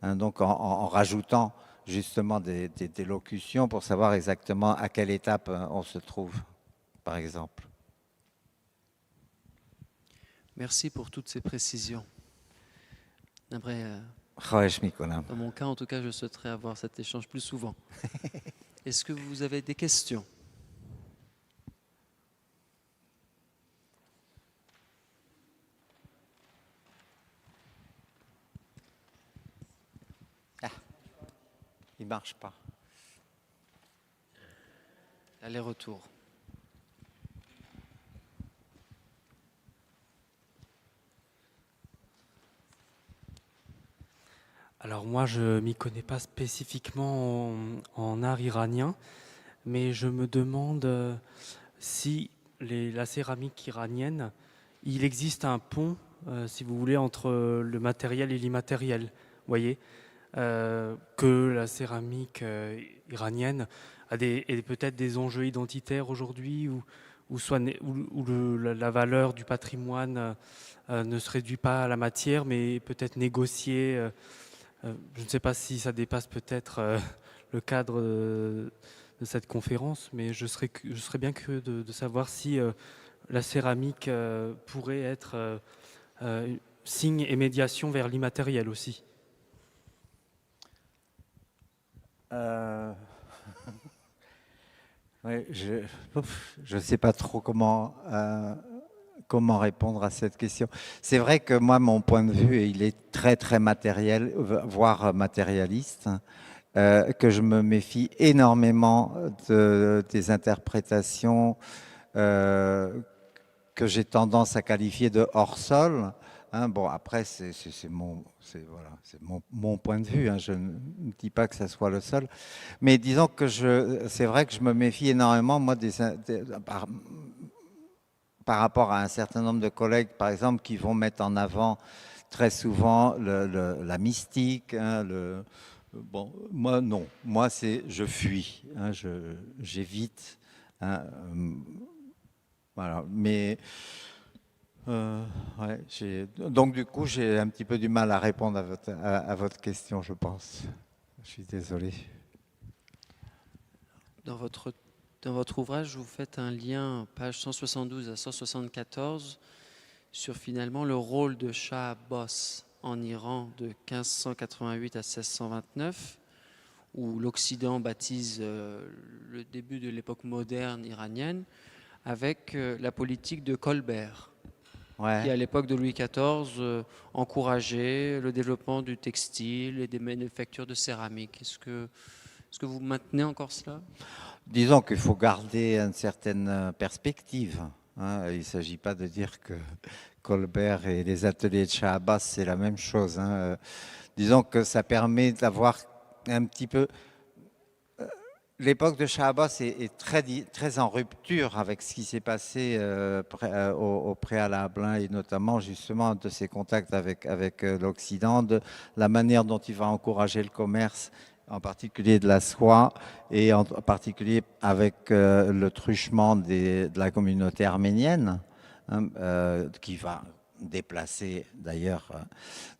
hein, donc en rajoutant justement des locutions pour savoir exactement à quelle étape on se trouve, par exemple. Merci pour toutes ces précisions. Après, dans mon cas, en tout cas, je souhaiterais avoir cet échange plus souvent. Est-ce que vous avez des questions ? Il ne marche pas. Aller-retour. Alors moi, je ne m'y connais pas spécifiquement en art iranien, mais je me demande si la céramique iranienne, il existe un pont, si vous voulez, entre le matériel et l'immatériel. Vous voyez, que la céramique iranienne a peut-être des enjeux identitaires aujourd'hui, où la valeur du patrimoine ne se réduit pas à la matière, mais peut-être négociée. Je ne sais pas si ça dépasse peut-être le cadre de cette conférence, mais je serais bien curieux de savoir si la céramique pourrait être signe et médiation vers l'immatériel aussi. Oui, je ne sais pas trop comment répondre à cette question. C'est vrai que moi, mon point de vue, il est très, très matériel, voire matérialiste, que je me méfie énormément des interprétations que j'ai tendance à qualifier de hors-sol. Hein, bon, après, c'est mon point de vue. Hein, je ne dis pas que ça soit le seul. Mais disons que c'est vrai que je me méfie énormément, moi, par rapport à un certain nombre de collègues, par exemple, qui vont mettre en avant très souvent la mystique. Hein, bon, moi, non. Moi, je fuis. Hein, j'évite. Hein, voilà. Mais ouais, donc, du coup, j'ai un petit peu du mal à répondre à votre question, je pense. Je suis désolé. Dans votre ouvrage, vous faites un lien, page 172 à 174, sur finalement le rôle de Shah Abbas en Iran de 1588 à 1629, où l'Occident baptise le début de l'époque moderne iranienne, avec la politique de Colbert, qui à l'époque de Louis XIV encourageait le développement du textile et des manufactures de céramique. Est-ce que vous maintenez encore cela ? Disons qu'il faut garder une certaine perspective. Hein. Il ne s'agit pas de dire que Colbert et les ateliers de Shah Abbas, c'est la même chose. Hein. Disons que ça permet d'avoir un petit peu... L'époque de Shah Abbas est très en rupture avec ce qui s'est passé au préalable, hein, et notamment justement de ses contacts avec l'Occident, de la manière dont il va encourager le commerce, en particulier de la soie, et en particulier avec le truchement de la communauté arménienne, hein, qui va déplacer d'ailleurs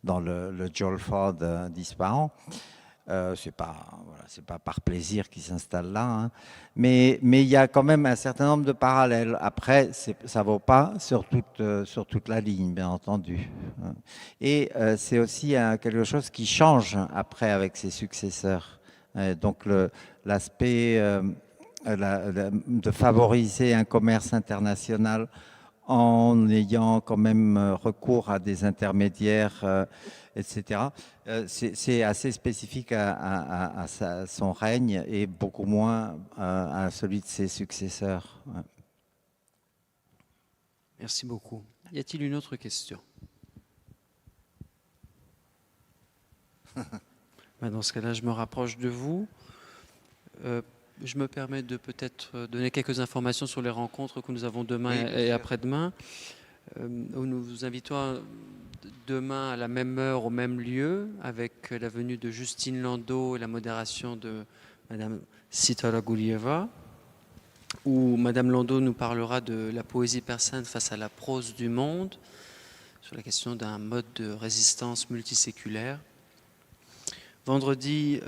dans le Jolford d'Ispahan. C'est pas par plaisir qu'ils s'installent là, hein. Mais il y a quand même un certain nombre de parallèles. Après, ça vaut pas sur toute la ligne, bien entendu. Et c'est aussi quelque chose qui change après avec ses successeurs. Donc l'aspect de favoriser un commerce international en ayant quand même recours à des intermédiaires, etc. C'est assez spécifique à son règne et beaucoup moins à celui de ses successeurs. Ouais. Merci beaucoup. Y a-t-il une autre question ? Dans ce cas-là, je me rapproche de vous. Je me permets de peut-être donner quelques informations sur les rencontres que nous avons demain et après-demain. Nous vous invitons demain à la même heure, au même lieu, avec la venue de Justine Landau et la modération de Madame Sitara Goulieva, où Madame Landau nous parlera de la poésie persane face à la prose du monde, sur la question d'un mode de résistance multiséculaire. Vendredi,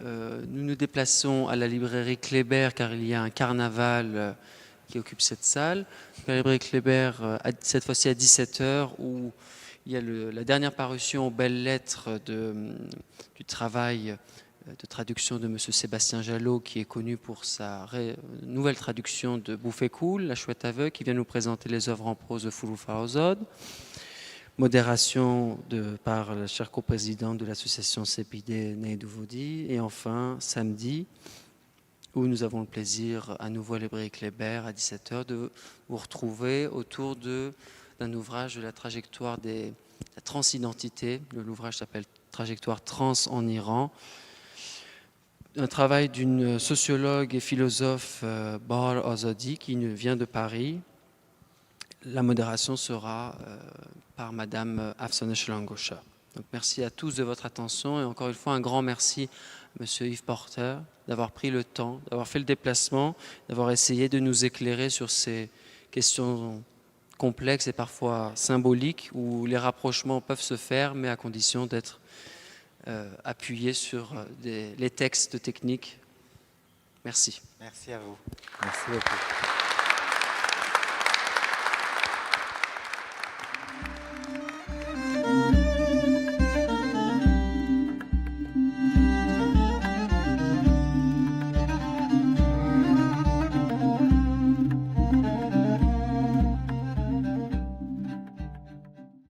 nous nous déplaçons à la librairie Kléber car il y a un carnaval qui occupe cette salle. La librairie Kléber, cette fois-ci à 17h, où il y a la dernière parution aux belles lettres du travail de traduction de M. Sébastien Jalot, qui est connu pour sa nouvelle traduction de Bouffé Cool, La Chouette aveugle, qui vient nous présenter les œuvres en prose de Foulouf Aozod. modération par le cher coprésident de l'association CPD Ney-Douvaudi. Et enfin, samedi, où nous avons le plaisir à nouveau à l'Hébraïque Kléber à 17h de vous retrouver autour d'un ouvrage de la trajectoire de la transidentité. L'ouvrage s'appelle Trajectoire trans en Iran. Un travail d'une sociologue et philosophe, Bahar Azadi, qui vient de Paris. La modération sera par Madame Afsane Shlangosha. Donc merci à tous de votre attention et encore une fois un grand merci à Monsieur Yves Porter d'avoir pris le temps, d'avoir fait le déplacement, d'avoir essayé de nous éclairer sur ces questions complexes et parfois symboliques où les rapprochements peuvent se faire mais à condition d'être appuyés sur les textes techniques. Merci. Merci à vous. Merci beaucoup.